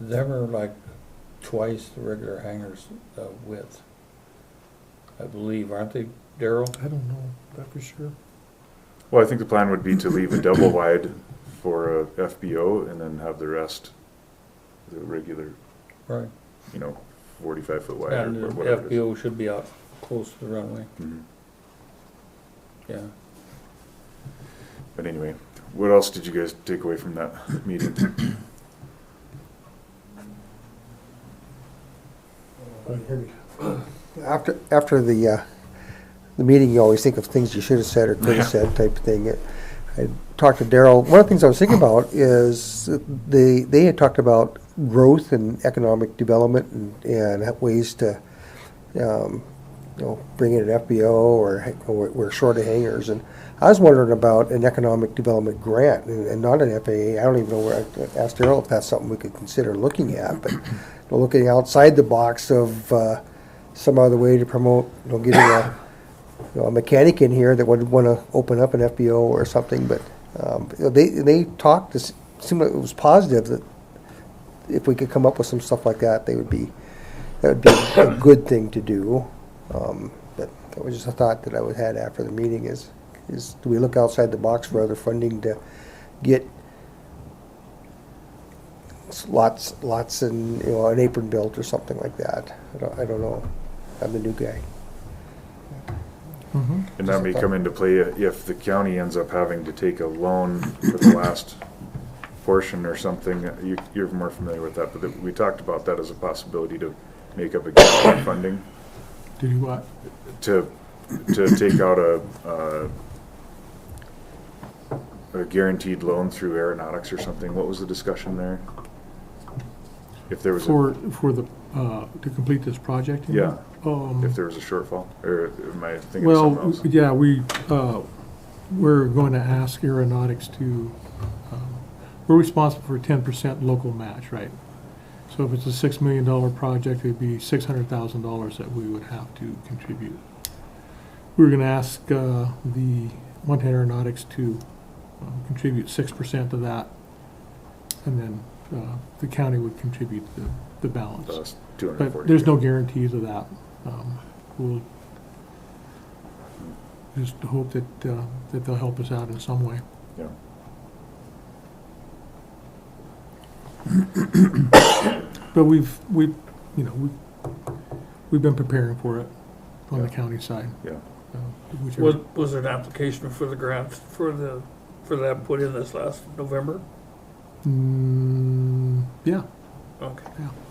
them are like twice the regular hangars width. I believe, aren't they, Daryl? I don't know that for sure. Well, I think the plan would be to leave a double wide for a FBO and then have the rest, the regular, Right. 45-foot wide And or the whatever it is. FBO should be out close to the runway, Mhm. yeah. But anyway, what else did you guys take away from that meeting? After the meeting, you always think of things you should have said or could have said type of thing. I talked to Daryl. One of the things I was thinking about is they had talked about growth and economic development and ways to bring in an FBO or we're short of hangars. And I was wondering about an economic development grant and not an FAA. I don't even know where I asked Daryl if that's something we could consider looking at, but looking outside the box of some other way to promote, getting a mechanic in here that would want to open up an FBO or something. But they talked. It seemed like it was positive that if we could come up with some stuff like that, that would be a good thing to do. But that was just a thought that I had after the meeting: is do we look outside the box for other funding to get lots and, you know, an apron built or something like that. I don't know. I'm the new guy. Mm-hmm. And that may come into play if the county ends up having to take a loan for the last portion or something. You're more familiar with that, but we talked about that as a possibility to make up a gap in funding, Did you what? to take out a guaranteed loan through aeronautics or something. What was the discussion there? If there was For the, to complete this project? you Yeah. mean? if there was a shortfall, or am I thinking of something Well, else? yeah, we're going to ask aeronautics to, we're responsible for 10% local match, right? So if it's a $6 million project, it'd be $600,000 that we would have to contribute. We were going to ask the Montana Aeronautics to contribute 6% of that, and then the county would contribute the balance. That's 240. But there's no guarantees of that. We'll just hope that they'll help us out in some way. Yeah. But we've been preparing for it on the county side. Yeah. Whichever- Was there an application for the grant for that put in this last November? Yeah, Okay,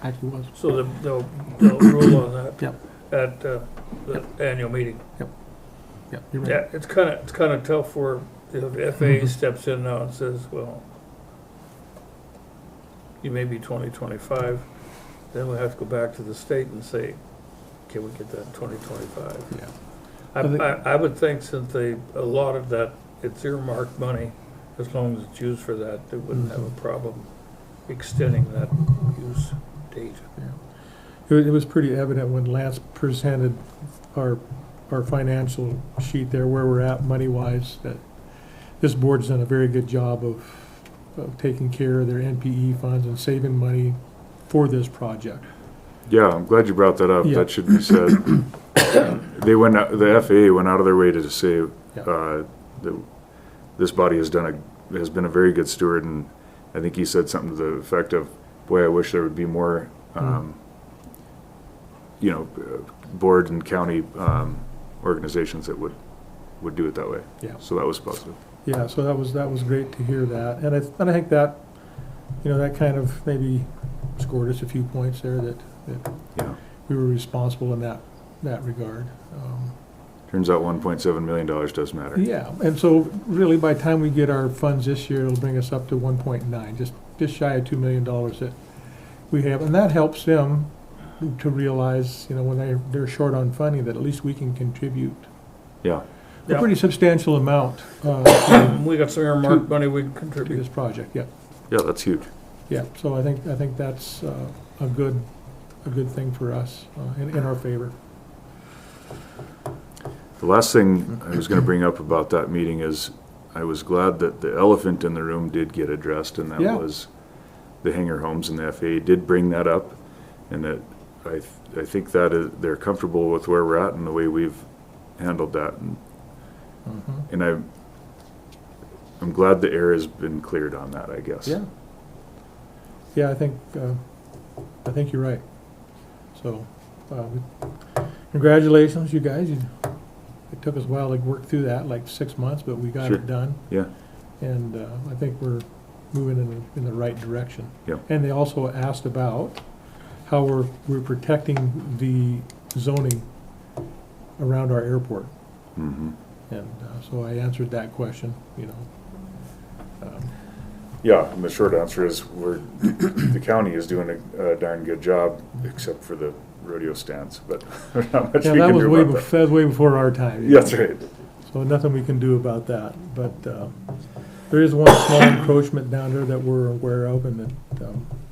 actually was. so they'll rule on that Yep. at the annual meeting. Yeah, you're right. Yeah, it's kind of tough where the FAA steps in now and says, well, you may be 2025, then we have to go back to the state and say, can we get that in 2025? Yeah. I would think since they allotted that, it's earmarked money, as long as it's used for that, they wouldn't have a problem extending that use date. It was pretty evident when Lance presented our financial sheet there, where we're at money-wise, that this board's done a very good job of taking care of their NPE funds and saving money for this project. Yeah, I'm glad you brought that up. Yeah. That should be said. The FAA went out of their way to say that this body has been a very good steward, and I think he said something to the effect of, "Boy, I wish there would be more, board and county organizations that would do it that way." Yeah. So that was positive. Yeah, so that was great to hear that, and I think that, that kind of maybe scored us a few points there, that Yeah. we were responsible in that regard. Turns out $1.7 million does matter. Yeah, and so really by the time we get our funds this year, it'll bring us up to 1.9, just shy of $2 million that we have, and that helps them to realize, when they're short on funding, that at least we can contribute Yeah. a pretty substantial amount We got some earmarked money we can to contribute. this project. Yeah, Yeah, that's huge. yeah. So I think that's a good thing for us in our favor. The last thing I was going to bring up about that meeting is I was glad that the elephant in the room did get addressed, and that Yeah. was the hangar homes, and the FAA did bring that up, and that I think that they're comfortable with where we're at and the way we've handled that, and I'm glad the air has been cleared on that, I guess. Yeah. Yeah, I think you're right. So, congratulations, you guys. It took us a while to work through that, like 6 months, but we got Sure. it done. Yeah. And I think we're moving in the right direction. Yeah. And they also asked about how we're protecting the zoning around our airport. Mm-hmm. And so I answered that question, Yeah, and the short answer is the county is doing a darn good job, except for the rodeo stands, but there's not much Yeah, we that can was do way, about that. that was way before our time. Yeah, that's right. So nothing we can do about that, but there is one small encroachment down there that we're aware of and that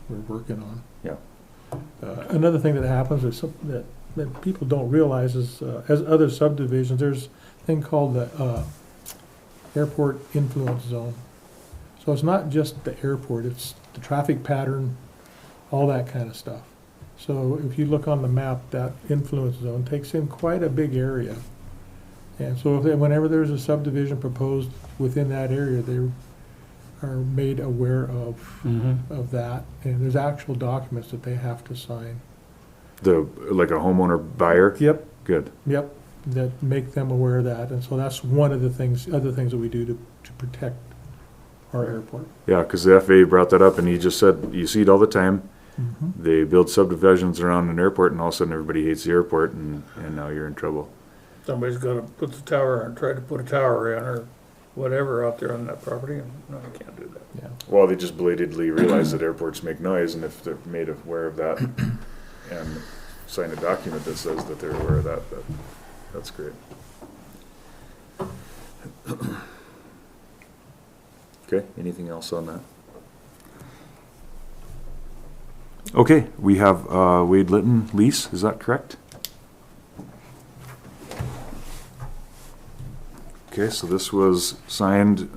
we're working on. Yeah. Another thing that happens is that people don't realize is, as other subdivisions, there's a thing called the airport influence zone. So it's not just the airport, it's the traffic pattern, all that kind of stuff. So if you look on the map, that influence zone takes in quite a big area. And so whenever there's a subdivision proposed within that area, they are made aware of Mm-hmm. that, and there's actual documents that they have to sign. Like a homeowner buyer? Yep, Good. yep, that make them aware of that, and so that's one of the other things that we do to protect our airport. Yeah, because the FAA brought that up, and he just said, you see it all the time. Mhm. They build subdivisions around an airport, and all of a sudden everybody hates the airport, and now you're in trouble. Somebody's gotta put the tower in, try to put a tower in or whatever out there on that property, and no, you can't do that. Yeah. Well, they just belatedly realize that airports make noise, and if they're made aware of that and sign a document that says that they're aware of that, that's great. Okay, anything else on that? Okay, we have Wade Litton lease, is that correct? Okay, so this was signed,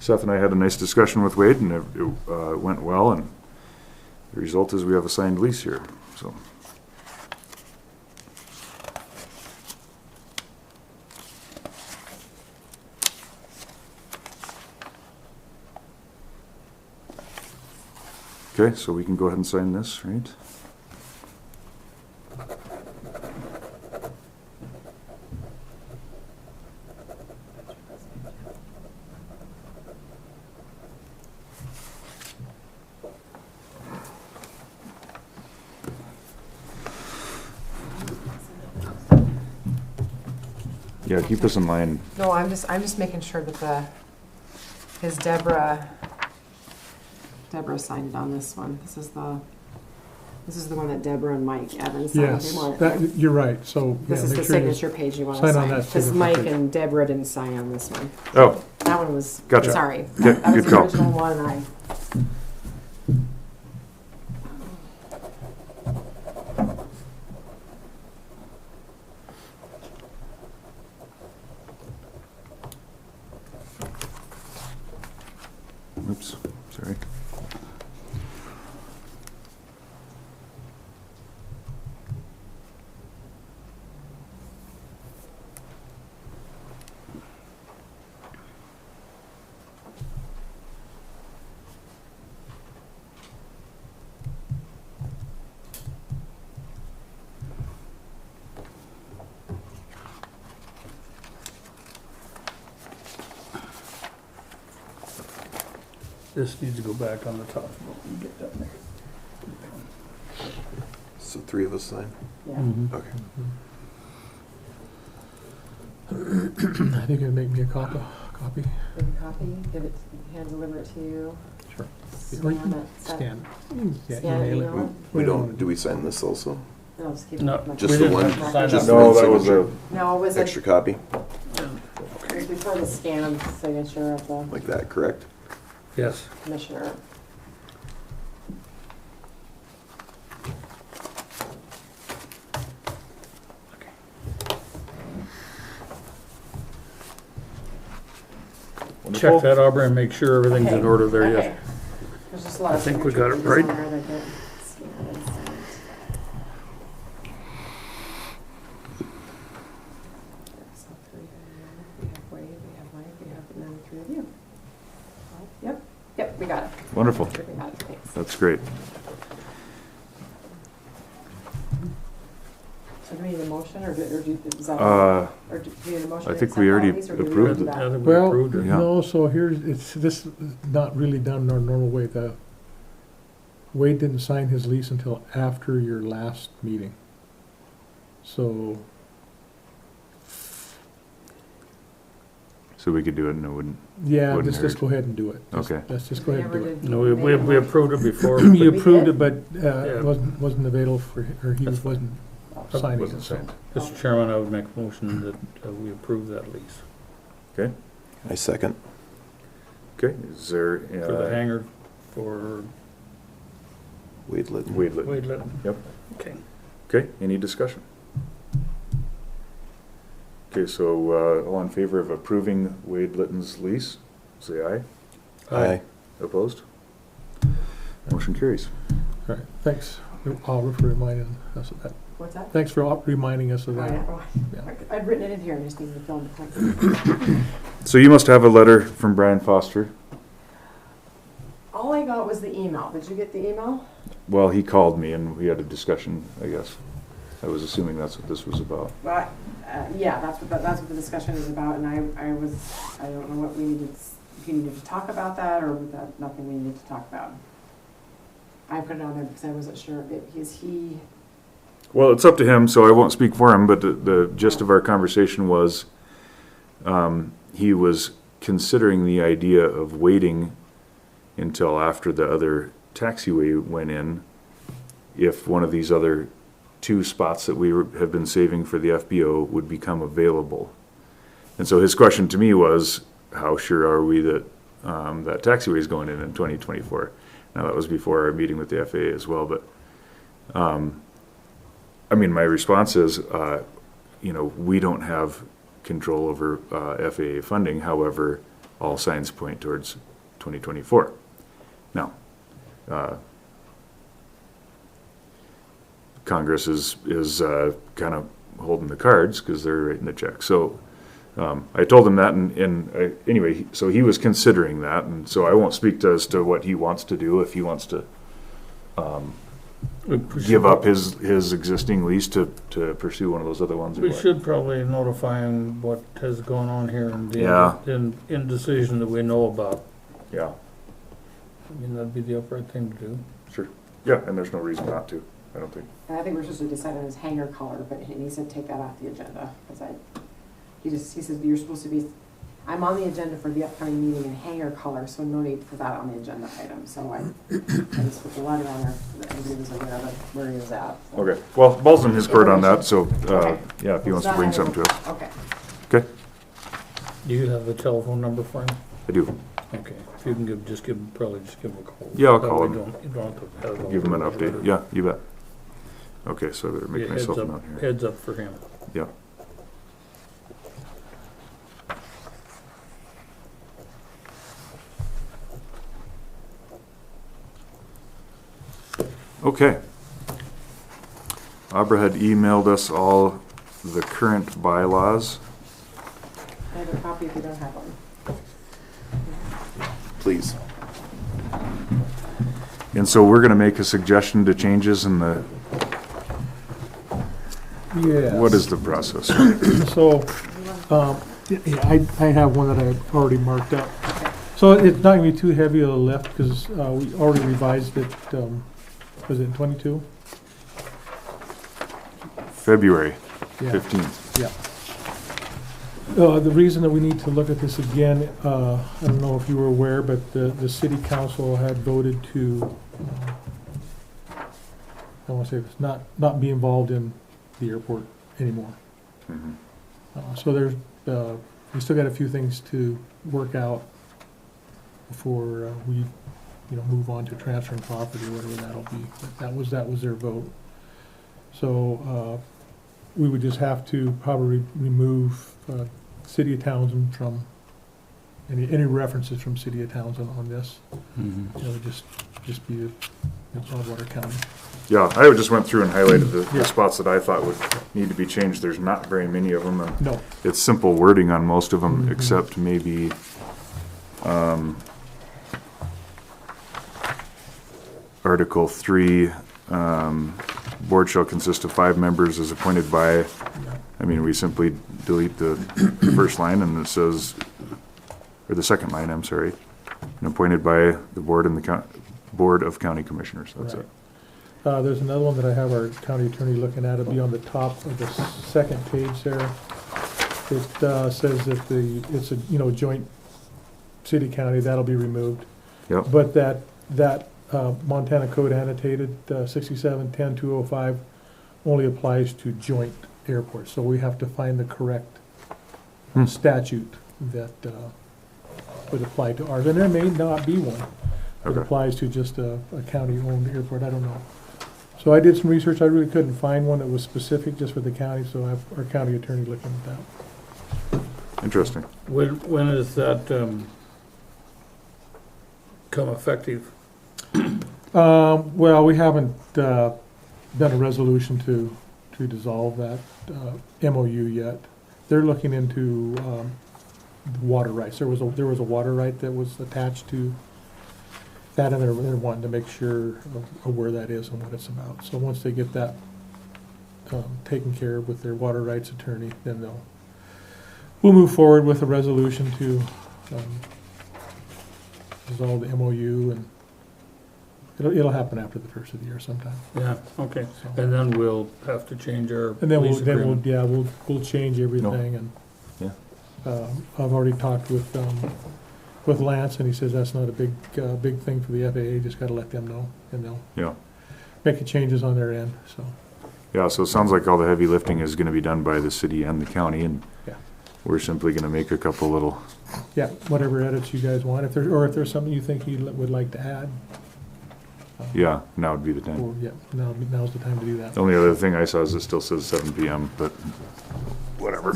Seth and I had a nice discussion with Wade, and it went well, and the result is we have a signed lease here, so. Okay, so we can go ahead and sign this, right? Yeah, keep this in line. No, I'm just making sure that his Deborah signed it on this one. This is the one that Deborah and Mike Evans signed. Yes, They want- that, you're right, so. This yeah, is make the sure you signature page you want to sign on sign. that Because signature Mike page. and Deborah didn't sign on this one. Oh, That one was, Gotcha. sorry. Good- That was good the call. original one, and oops, sorry. This needs to go back on the top. Get that there. So 3 of us sign? yeah. Okay. I think it'd make me a copy. Give a copy, give it, hand deliver it to you. Sure. Scan it, Scan. Yeah, Scan it, email email it. We don't, do we sign this also? No, just keep it. No, Just we the didn't one? have to sign Just that. the No, one that was signature? No, it was a, Extra copy, it was before the scan of the signature of the like that, correct? Yes. commissioner. Check that, Aubrey, and make sure everything's in Okay, order there, okay. yes. There's just a lot I of think we signature got it pages right. on there that get scanned and sent. So 3 here, we have Wade, we have Mike, we have, and then 3 of you. Yep, we got it. Wonderful. We got it, thanks. That's great. So do we need a motion, or is that, Uh, or do we need a motion? I to think accept we that already lease, or do we approved do it. that? Yeah, that we Well, approved it. Yeah. no, so here's, this is not really done our normal way. The Wade didn't sign his lease until after your last meeting. So, so we could do it and it wouldn't, yeah, Wouldn't just hurt. go ahead and do it. Okay. Let's just go ahead and do it. No, we approved it before. You We approved did? it, but Yeah. wasn't available for, or he That's wasn't signing wasn't it. So. signed. Mr. Chairman, I would make a motion that we approve that lease Okay, I second. okay, is there, for the hangar for Wade Litton. Wade Litton? Wade Litton. Yep. Okay. Okay, any discussion? Okay, so, all in favor of approving Wade Litton's lease, say aye. Aye. Opposed? Motion carries. All right, thanks, Oliver, for reminding us of that. What's that? Thanks for reminding us of Oh, that. yeah. Oh, Yeah. I'd written it in here, I just needed to fill in the blanks. So you must have a letter from Brian Foster what was the email? Did you get the email? Well, he called me and we had a discussion, I guess. I was assuming that's what this was about. Well, yeah, that's what the discussion is about, and I don't know what we needed, if you needed to talk about that, or was that nothing we needed to talk about? I put it on there because I wasn't sure, because he, Well, it's up to him, so I won't speak for him, but the gist of our conversation was, he was considering the idea of waiting until after the other taxiway went in, if one of these other 2 spots that we have been saving for the FBO would become available. And so his question to me was, how sure are we that that taxiway is going in 2024? Now, that was before our meeting with the FAA as well, but I mean, my response is, we don't have control over FAA funding. However, all signs point towards 2024. Now, Congress is kind of holding the cards because they're writing the check. So I told him that, and anyway, so he was considering that, and so I won't speak as to what he wants to do, if he wants to give up his existing lease to pursue one of those other ones. Or We what. should probably notify him what has gone on here and the Yeah. indecision that we know about. Yeah, I mean, that'd be the upright thing to do. sure. Yeah, and there's no reason not to, I don't think. and I think we're supposed to decide on his hangar color, but he said take that off the agenda, because he says, you're supposed to be, I'm on the agenda for the upcoming meeting in hangar color, so no need for that on the agenda item, so I just put the letter on there, so that everybody was aware of where he was at. So. Okay, well, ball's in his court on that, so, Okay. yeah, if he wants to bring something to us. Okay. Okay, Do you have the telephone number for him? I do. Okay, if you can probably just give him a call. Yeah, I'll That call way him. You don't have to have it all Give him an over. update. Yeah, you bet. Okay, so I better Be make a heads myself a up, note here. heads up for him. Yeah. Okay. Abra had emailed us all the current bylaws. I have a copy if you don't have one. Please. And so we're gonna make a suggestion to changes in the, Yeah. what is the process? So, yeah, I have one that I've already marked up. So it's not gonna be too heavy of a lift, because we already revised it, was it in 22? February Yeah. 15th. Yeah. The reason that we need to look at this again, I don't know if you were aware, but the city council had voted to, I want to say this, not be involved in the airport anymore. Mhm. So there's, we still got a few things to work out before we, move on to transferring property, or whatever that'll be. But that was their vote. So, we would just have to probably remove, City of Townsend from, any references from City of Townsend on this. Just be Broadwater County. Yeah, I just went through and highlighted Yeah. the spots that I thought would need to be changed. There's not very many of them, and No, it's simple wording on most of them, Mhm. except maybe, Article 3, board shall consist of 5 members as appointed by, I mean, we simply delete the first line and it says, or the second line, I'm sorry, and appointed by the board and the Board of County Commissioners, that's Right. it. there's another one that I have our county attorney looking at. It'll be on the top of the second page there. It says that it's a, joint city county, that'll be removed. Yep, But that Montana Code annotated 67-10-205 only applies to joint airports. So we have to find the correct Hmm. statute that would apply to ours. And there may not be one that okay. applies to just a county-owned airport. I don't know. So I did some research. I really couldn't find one that was specific just for the county, so I have our county attorney looking at that. Interesting. When is that, come effective? Well, we haven't done a resolution to dissolve that MOU yet. They're looking into water rights. There was a water right that was attached to that and they're wanting to make sure of where that is and what it's about. So once they get that taken care of with their water rights attorney, then we'll move forward with a resolution to resolve the MOU, and it'll happen after the first of the year sometime. Yeah, okay. So- And then we'll have to change our And then lease agreement. we'll change everything, and Yeah. I've already talked with Lance, and he says that's not a big thing for the FAA, just gotta let them know, and they'll Yeah. make the changes on their end, so. Yeah, so it sounds like all the heavy lifting is gonna be done by the city and the county, and Yeah. we're simply gonna make a couple little, Yeah, whatever edits you guys want, if there's something you think you would like to add. yeah, now would be the time. Or, yeah, now's the time to do that. The only other thing I saw is it still says 7 PM, but whatever,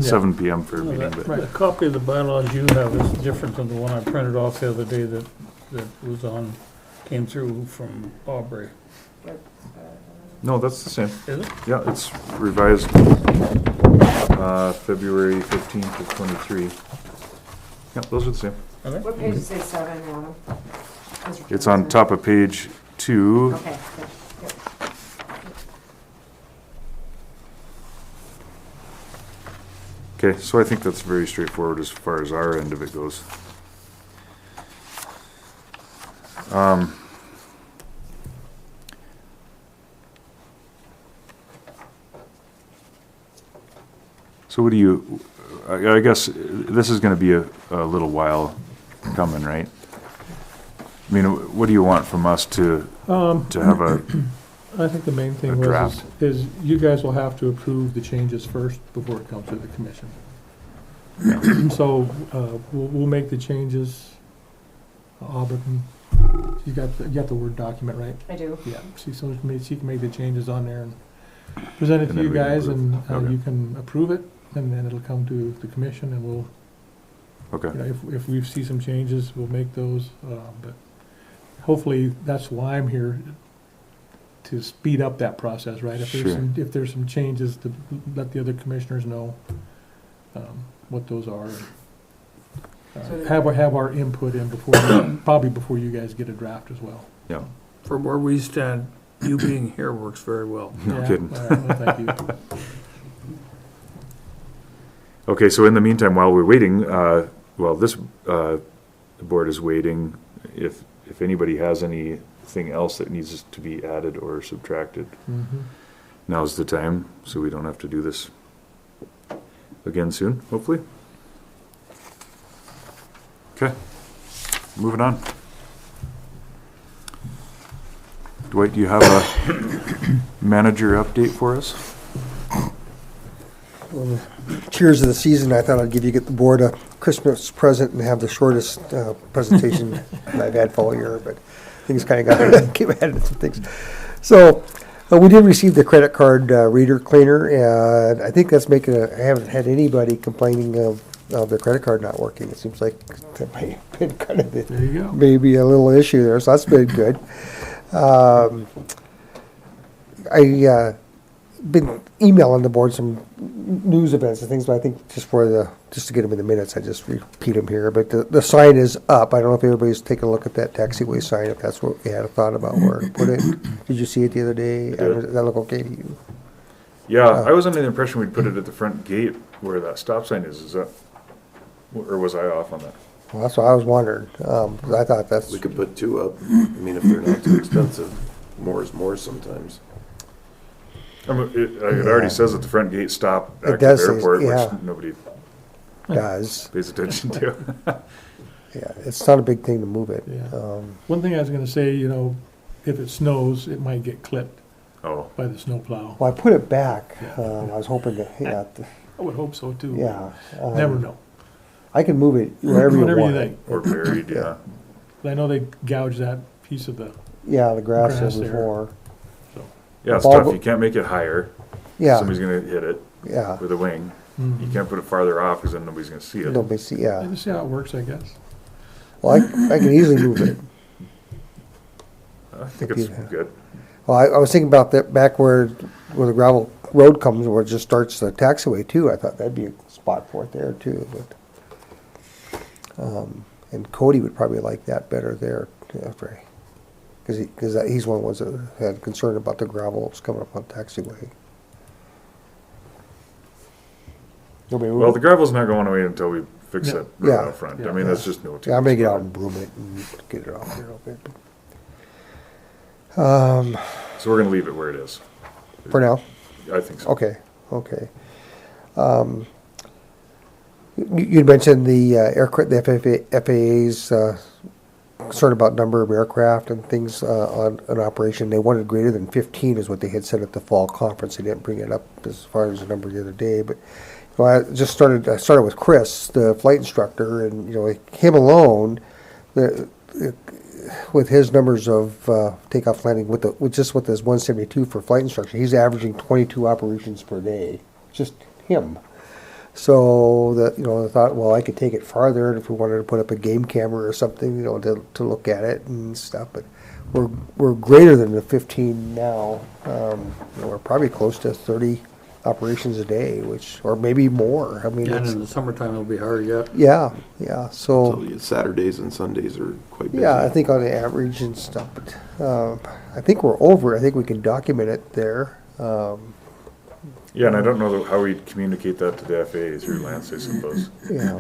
7 PM for a Well, meeting, that- but, The copy of the bylaws you have is different than the one I printed off the other day that was came through from Aubrey. no, that's the same. Is it? Yeah, it's revised, February 15th of 23. Yeah, those are the same. Okay. What page does it say 7 on? It's on top of page 2. Okay, good, good. Okay, so I think that's very straightforward as far as our end of it goes. So what do you, I guess this is gonna be a little while coming, right? I mean, what do you want from us to have a, I think the main A thing draft. is you guys will have to approve the changes first before it comes to the commission. So, we'll make the changes. Auburn, you got the Word document, right? I do. Yeah, she can make the changes on there and present it And to then you we can guys, approve. and Okay. you can approve it, and then it'll come to the commission, and we'll, okay, you know, if we see some changes, we'll make those, but hopefully, that's why I'm here, to speed up that process, right? If Sure. if there's some changes, to let the other commissioners know, what those are. So Have our input in before, probably before you guys get a draft as well. yeah, From where we stand, you being here works very well. no Yeah, kidding. all right, well, thank you. Okay, so in the meantime, while we're waiting, this board is waiting, if anybody has anything else that needs to be added or subtracted, Mhm. now's the time, so we don't have to do this again soon, hopefully. Okay, moving on. Dwight, do you have a manager update for us? Well, cheers of the season, I thought I'd get the board a Christmas present and have the shortest presentation I've had for all year, but things kind of got came ahead of some things. So we did receive the credit card reader cleaner, and I think that's making I haven't had anybody complaining of their credit card not working. It seems like that may have been kind of There you go. maybe a little issue there, so that's been good. I been emailing the board some news events and things, but I think just to get them in the minutes, I just repeat them here. But the sign is up. I don't know if everybody's taken a look at that taxiway sign, if that's what we had a thought about where to put it. Did you see it the other day? I did. Does that look okay to you? Yeah, I was under the impression we'd put it at the front gate where that stop sign is that, or was I off on that? Well, that's what I was wondering. 'Cause I thought that's, We could put 2 up. I mean, if they're not too expensive, more is more sometimes. I mean, it already says at the front gate, stop It active does say- airport, yeah. which nobody does. pays attention to. Yeah, it's not a big thing to move it. Yeah. One thing I was gonna say, you know, if it snows, it might get clipped Oh, by the snowplow. Well, I put it back. Yeah. I was hoping to, I would hope so too. yeah. Never know. I can move it wherever you Whatever you want. think. or buried, yeah. I know they gouged that piece of the, Yeah, the grass Grass there there. before. Yeah, it's Ball tough. go- You can't make it higher. Yeah, Somebody's gonna hit it yeah. with a wing. You Mhm. can't put it farther off because then nobody's gonna see it. Nobody see, yeah. I just see how it works, I guess. Well, I can easily move it. I think it's Yeah. good. Well, I was thinking about that back where the gravel road comes, where it just starts the taxiway too. I thought that'd be a spot for it there too, but, and Cody would probably like that better there. Yeah, that's right. Because he's one of the ones that had concern about the gravel that was coming up on taxiway. Well, the gravel's not going away until we fix that road Yeah. out front. I Yeah. mean, that's just no. Yeah, I'm gonna get out and broom it and get it off here a little bit. So we're gonna leave it where it is. For now, I think so. okay, okay. You mentioned the aircraft, the FAA's concern about number of aircraft and things on an operation. They wanted greater than 15 is what they had said at the fall conference. They didn't bring it up as far as the number the other day, but I started with Chris, the flight instructor, and him alone, with his numbers of takeoff landing with his 172 for flight instruction, he's averaging 22 operations per day, just him. So I thought, well, I could take it farther if we wanted to put up a game camera or something, to look at it and stuff. But we're greater than the 15 now. We're probably close to 30 operations a day, or maybe more. I mean, And in the summertime, it'll be hard yet. yeah. So Saturdays and Sundays are quite busy. Yeah, I think on the average and stuff, but I think we're over. I think we can document it there. Yeah, and I don't know how we'd communicate that to the FAA through Lance, I suppose. Yeah.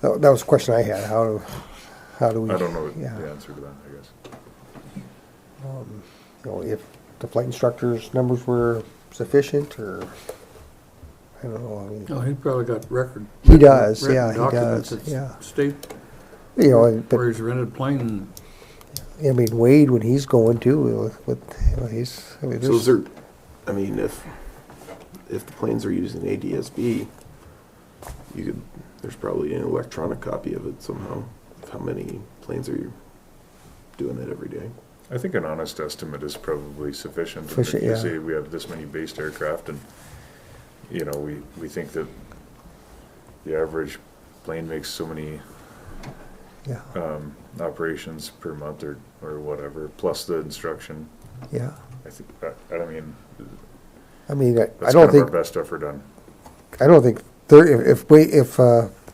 That was a question I had. How do we? I don't know Yeah. the answer to that, I guess. If the flight instructor's numbers were sufficient, or I don't know. I mean, Oh, he probably got record. He does, written yeah, he documents does, that yeah. State but where he's rented plane. I mean, Wade, when he's going too, he's. I mean, So is there, I mean, if the planes are using ADS-B, there's probably an electronic copy of it somehow, of how many planes are doing it every day. I think an honest estimate is probably sufficient. Sufficient, If you yeah. say we have this many based aircraft and, we think that the average plane makes so many Yeah, operations per month or whatever, plus the instruction. yeah. I think, I mean, I mean, I that's don't kind of our think. best effort done. I don't think if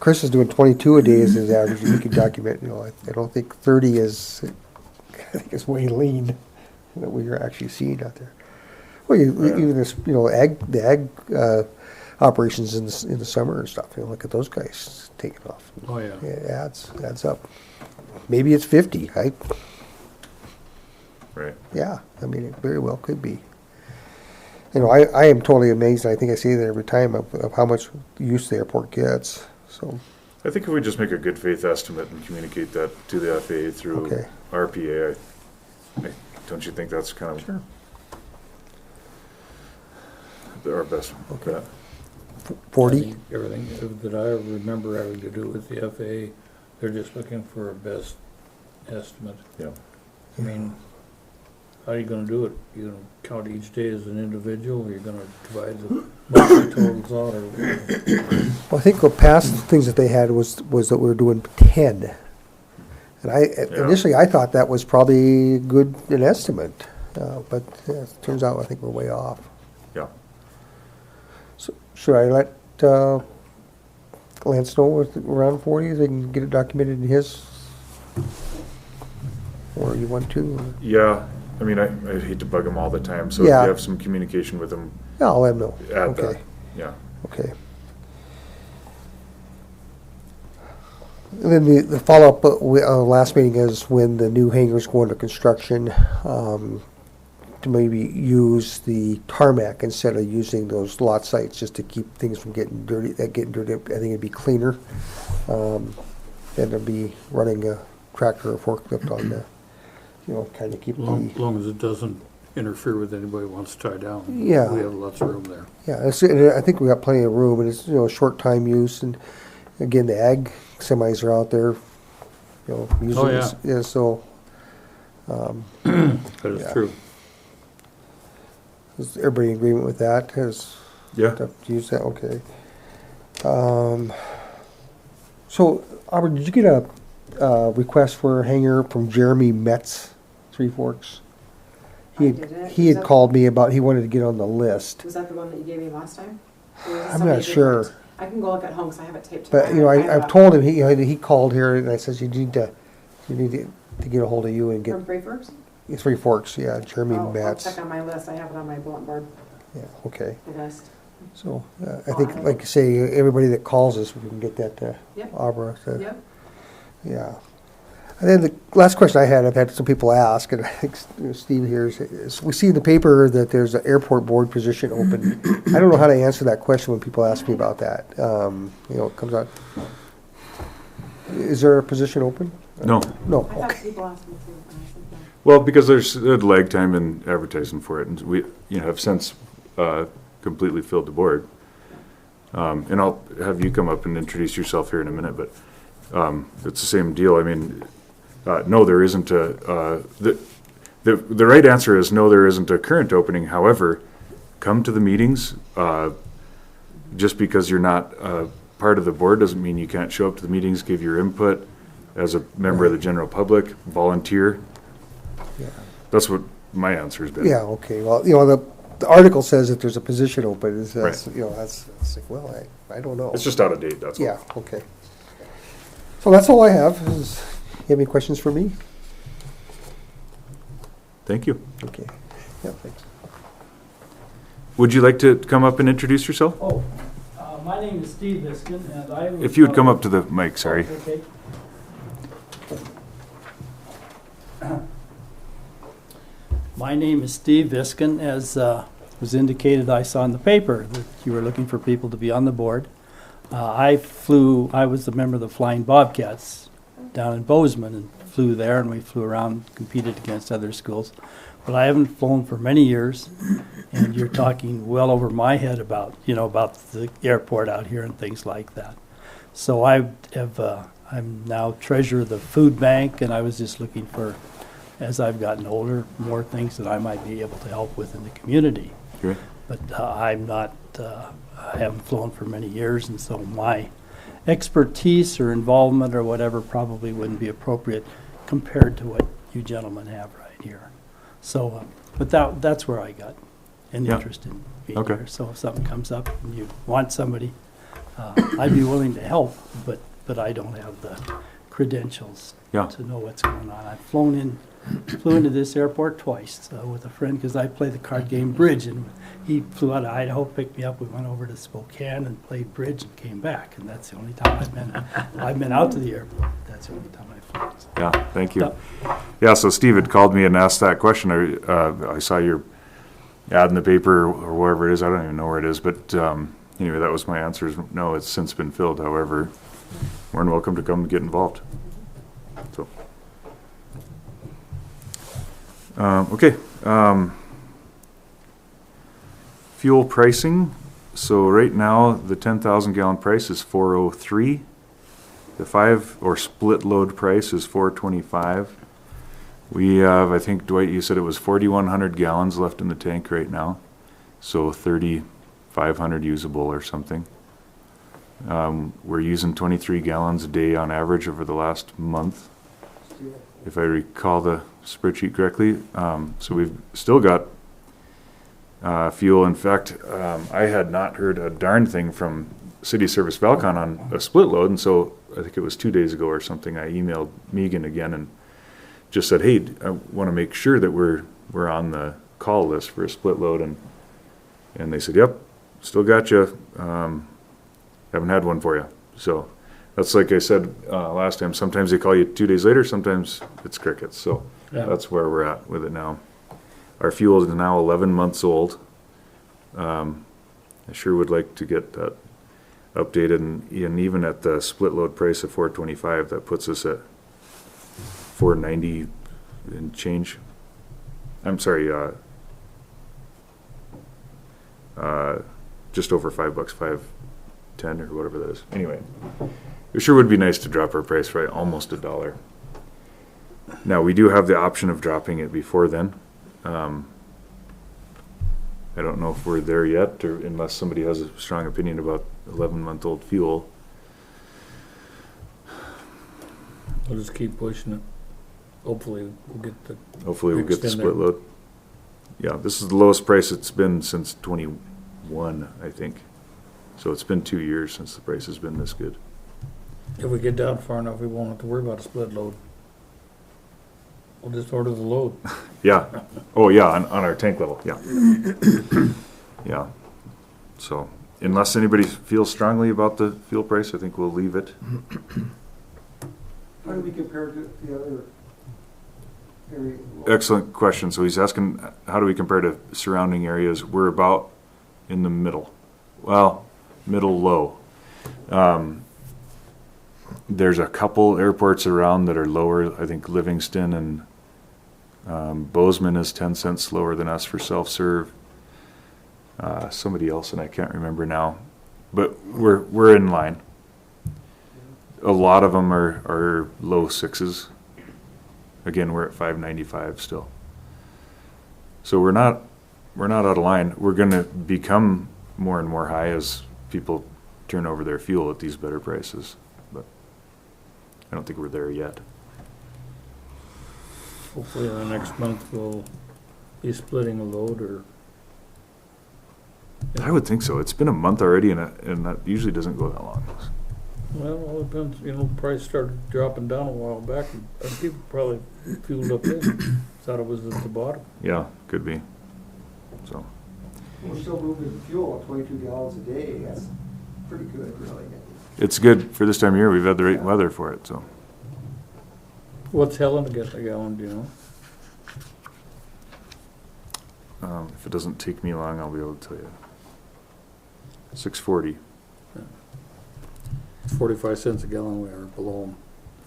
Chris is doing 22 a day as his average, we could document. I don't think 30 is. I think it's way lean that we are actually seeing out there. Well, even this, the ag operations in the summer and stuff. Look at those guys taking off. Oh, yeah. It adds up. Maybe it's 50. Right. Yeah, I mean, it very well could be. I am totally amazed. I think I say that every time of how much use the airport gets. So, I think if we just make a good faith estimate and communicate that to the FAA through Okay. RPA, don't you think that's kind of our best bet? 40. I think everything that I remember having to do with the FAA, they're just looking for a best estimate. Yeah. I mean, how are you gonna do it? You gonna count each day as an individual, or you're gonna divide the monthly totals out, or? Well, I think the past things that they had was that we were doing 10. And initially I thought that was probably good an estimate, but it turns out I think we're way off. Yeah. So should I let Lance know if we're around 40? They can get it documented in his, or you want to? Or? Yeah. I mean, I hate to bug them all the time, so if Yeah. you have some communication with them, Yeah, I'll let him know. add Okay. that. Yeah. Okay. And then the follow-up last meeting is when the new hangars go into construction, to maybe use the tarmac instead of using those lot sites just to keep things from getting dirty. I think it'd be cleaner. And it'll be running a tractor or forklift on the, kind of keep As long as it doesn't interfere with anybody who wants to tie down. Yeah. We have lots of room there. and I think we got plenty of room, and it's short time use, and again the ag semis are out there, using Oh, yeah. this. Yeah, so But it's Yeah. true. is everybody in agreement with that? Yeah. To use that, okay. So Auburn, did you get a request for a hangar from Jeremy Metz, Three Forks? I didn't. He Was had that- called me about he wanted to get on the list. Was that the one that you gave me last time? Or was it I'm somebody not sure. different? I can go look at home because I have it taped. But, I have I've told him, he called here and I said, you need to You need to get a hold of you and get From Three Forks? Three Forks, yeah, Jeremy I'll Matz. check on my list, I have it on my bulletin board, Yeah, okay. the list. So, I think, like you say, everybody that calls us, we can get that to Yep. Abra. Yep. Yeah. And then the last question I had, I've had some people ask, and I think Steve here is we see in the paper that there's an airport board position open. I don't know how to answer that question when people ask me about that. It comes out. Is there a position open? No. No, I thought okay. people asked me too, and I said no. Well, because there's a lag time in advertising for it, and we, have since completely filled the board. And I'll have you come up and introduce yourself here in a minute, but it's the same deal. I mean, no, there isn't the right answer is no, there isn't a current opening. However, come to the meetings. Just because you're not part of the board doesn't mean you can't show up to the meetings, give your input as a member of the general public, volunteer. Yeah. That's what my answer has been. Yeah, okay. Well, the article says that there's a position open. That's, Right. that's it's like, well, I don't know. It's just out of date, that's all. Yeah, okay. So that's all I have. You have any questions for me? Thank you. Okay. Yeah, thanks. Would you like to come up and introduce yourself? Oh, my name is Steve Viskin, and I was... If you would come up to the mic, sorry. Okay. My name is Steve Viskin. As was indicated, I saw in the paper that you were looking for people to be on the board. I was a member of the Flying Bobcats down in Bozeman and flew there, and we flew around, competed against other schools. But I haven't flown for many years, and you're talking well over my head about the airport out here and things like that. So I'm now treasurer of the food bank, and I was just looking for, as I've gotten older, more things that I might be able to help with in the community. Great. But I haven't flown for many years, and so my expertise or involvement or whatever probably wouldn't be appropriate compared to what you gentlemen have right here. So, but that's where I got an Yeah. interest in being Okay. here. So if something comes up and you want somebody, I'd be willing to help, but I don't have the credentials Yeah. to know what's going on. I've flew into this airport twice with a friend because I play the card game bridge, and he flew out of Idaho, picked me up. We went over to Spokane and played bridge and came back, and that's the only time I've been out to the airport. That's the only time I've flown. So. Yeah, thank you. Yeah, so Steve had called me and asked that question. I saw your ad in the paper or wherever it is. I don't even know where it is, but anyway, that was my answer. Is no, it's since been filled. However, more than welcome to come and get involved. So, okay. Fuel pricing. So right now, the 10,000 gallon price is $4.03. The 5 or split load price is $4.25. We have, I think, Dwight, you said it was 4,100 gallons left in the tank right now. So 3,500 usable or something. We're using 23 gallons a day on average over the last month, if I recall the spreadsheet correctly. So we've still got fuel. In fact, I had not heard a darn thing from City Service Valcon on a split load, and so I think it was 2 days ago or something, I emailed Megan again and just said, hey, I want to make sure that we're on the call list for a split load, and they said, yep, still got you. Haven't had one for you. So that's like I said last time. Sometimes they call you 2 days later. Sometimes it's crickets. So Yeah. that's where we're at with it now. Our fuel is now 11 months old. I sure would like to get that updated, and even at the split load price of $4.25, that puts us at $4.90 and change. I'm sorry, just over $5, $5.10 or whatever that is. Anyway, it sure would be nice to drop our price by almost $1. Now, we do have the option of dropping it before then. I don't know if we're there yet, or unless somebody has a strong opinion about 11-month-old fuel. We'll just keep pushing it. Hopefully we'll get the, Hopefully we'll get the Extend split it. load. Yeah, this is the lowest price it's been since 21, I think. So it's been 2 years since the price has been this good. if we get down far enough, we won't have to worry about a split load. We'll just order the load. Yeah. Oh, yeah, on our tank level, yeah. Yeah. So, unless anybody feels strongly about the fuel price, I think we'll leave it. How do we compare to the other areas? Excellent question. So he's asking, how do we compare to surrounding areas? We're about in the middle. Well, middle low. There's a couple airports around that are lower. I think Livingston and Bozeman is 10 cents lower than us for self-serve. Somebody else, and I can't remember now. But we're in line. A lot of them are low sixes. Again, we're at 5.95 still. So we're not out of line. We're going to become more and more high as people turn over their fuel at these better prices. But I don't think we're there yet. Hopefully in the next month we'll be splitting a load or. I would think so. It's been a month already, and that usually doesn't go that long. Well, it all depends, price started dropping down a while back and people probably fueled up in, thought it was at the bottom. Yeah, could be. So. We're still moving fuel at 22 gallons a day. That's pretty good, really. It's good for this time of year. We've had the right weather for it, so. What's Helen to get a gallon, do you know? If it doesn't take me long, I'll be able to tell you. 640. 45 cents a gallon, we are below them.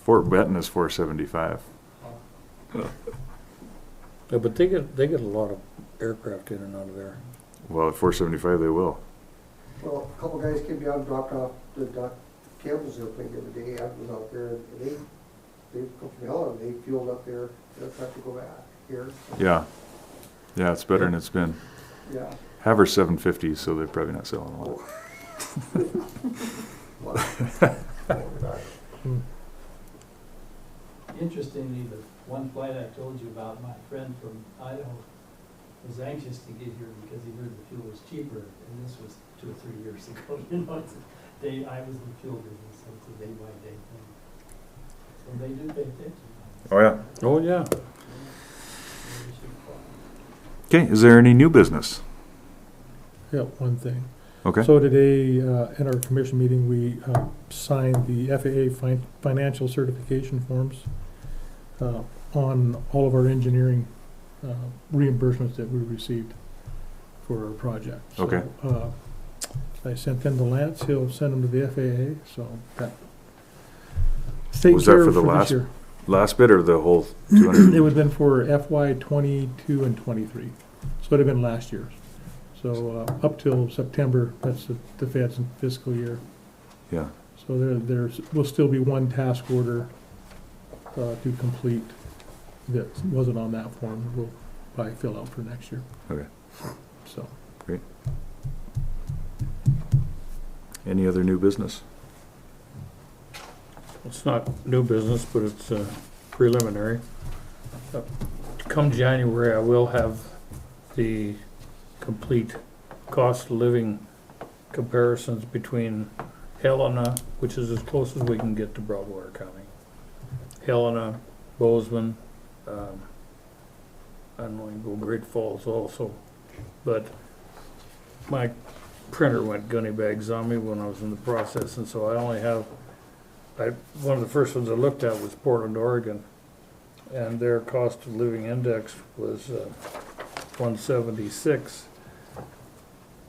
Fort Benton is 475. Yeah, but they get a lot of aircraft in and out of there. Well, at 475 they will. Well, a couple guys came down and dropped off the Doc Campbell's airplane the other day. I was out there, and they come from Helen, they fueled up there. They'll have to go back here. Yeah. Yeah, it's better than it's been. Yeah. Have her 750, so they're probably not selling a lot. Interestingly, the one flight I told you about, my friend from Idaho was anxious to get here because he heard the fuel was cheaper, and this was 2 or 3 years ago. I was in the fuel business, so it's a day by day thing. So they do pay attention. Oh, yeah. Oh, yeah. Okay, is there any new business? Yeah, one thing. Okay. So today, in our commission meeting, we signed the FAA financial certification forms on all of our engineering reimbursements that we received for our project. So, Okay. I sent them to Lance, he'll send them to the FAA, so that. taken Was that care for of the this last year. Last bit or the whole 200? It would have been for FY '22 and '23, so it'd have been last year's. So up till September, that's the Fed's fiscal year. Yeah. So there will still be one task order to complete that wasn't on that form. We'll probably fill out for next year. Okay. So. Great. Any other new business? It's not new business, but it's preliminary. Come January, I will have the complete cost of living comparisons between Helena, which is as close as we can get to Broadwater County, Helena, Bozeman, I don't know, you can go Great Falls also, but my printer went gunny bags on me when I was in the process, and so I only have, one of the first ones I looked at was Portland, Oregon, and their cost of living index was 176.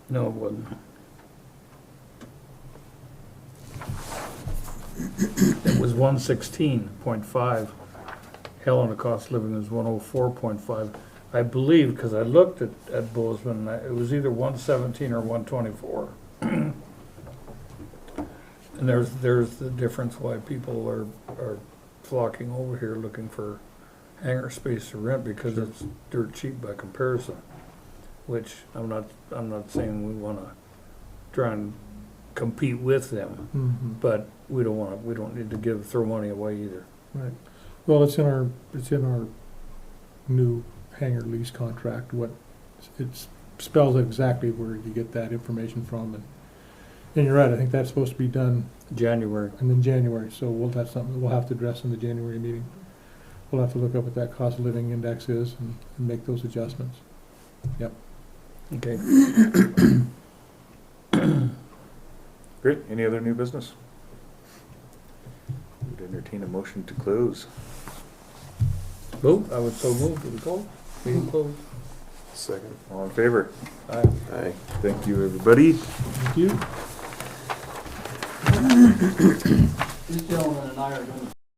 No, it wasn't. It was 116.5. Helena cost of living was 104.5. I believe, because I looked at Bozeman, it was either 117 or 124. And there's the difference why people are flocking over here looking for hangar space to rent, because it's dirt cheap by comparison. Which I'm not saying we want to try and compete with them, but we don't need to throw money away either. Right. Well, it's in our new hangar lease contract. What it spells exactly where you get that information from, and you're right. I think that's supposed to be done January. and then January. So that's something we'll have to address in the January meeting. we'll have to look up what that cost of living index is and make those adjustments. Okay. Great, any other new business? Would entertain a motion to close. Move, I would so move to the close, meeting closed. Second. All in favor? Aye. Aye. Thank you, everybody. Thank you. This gentleman and I are going to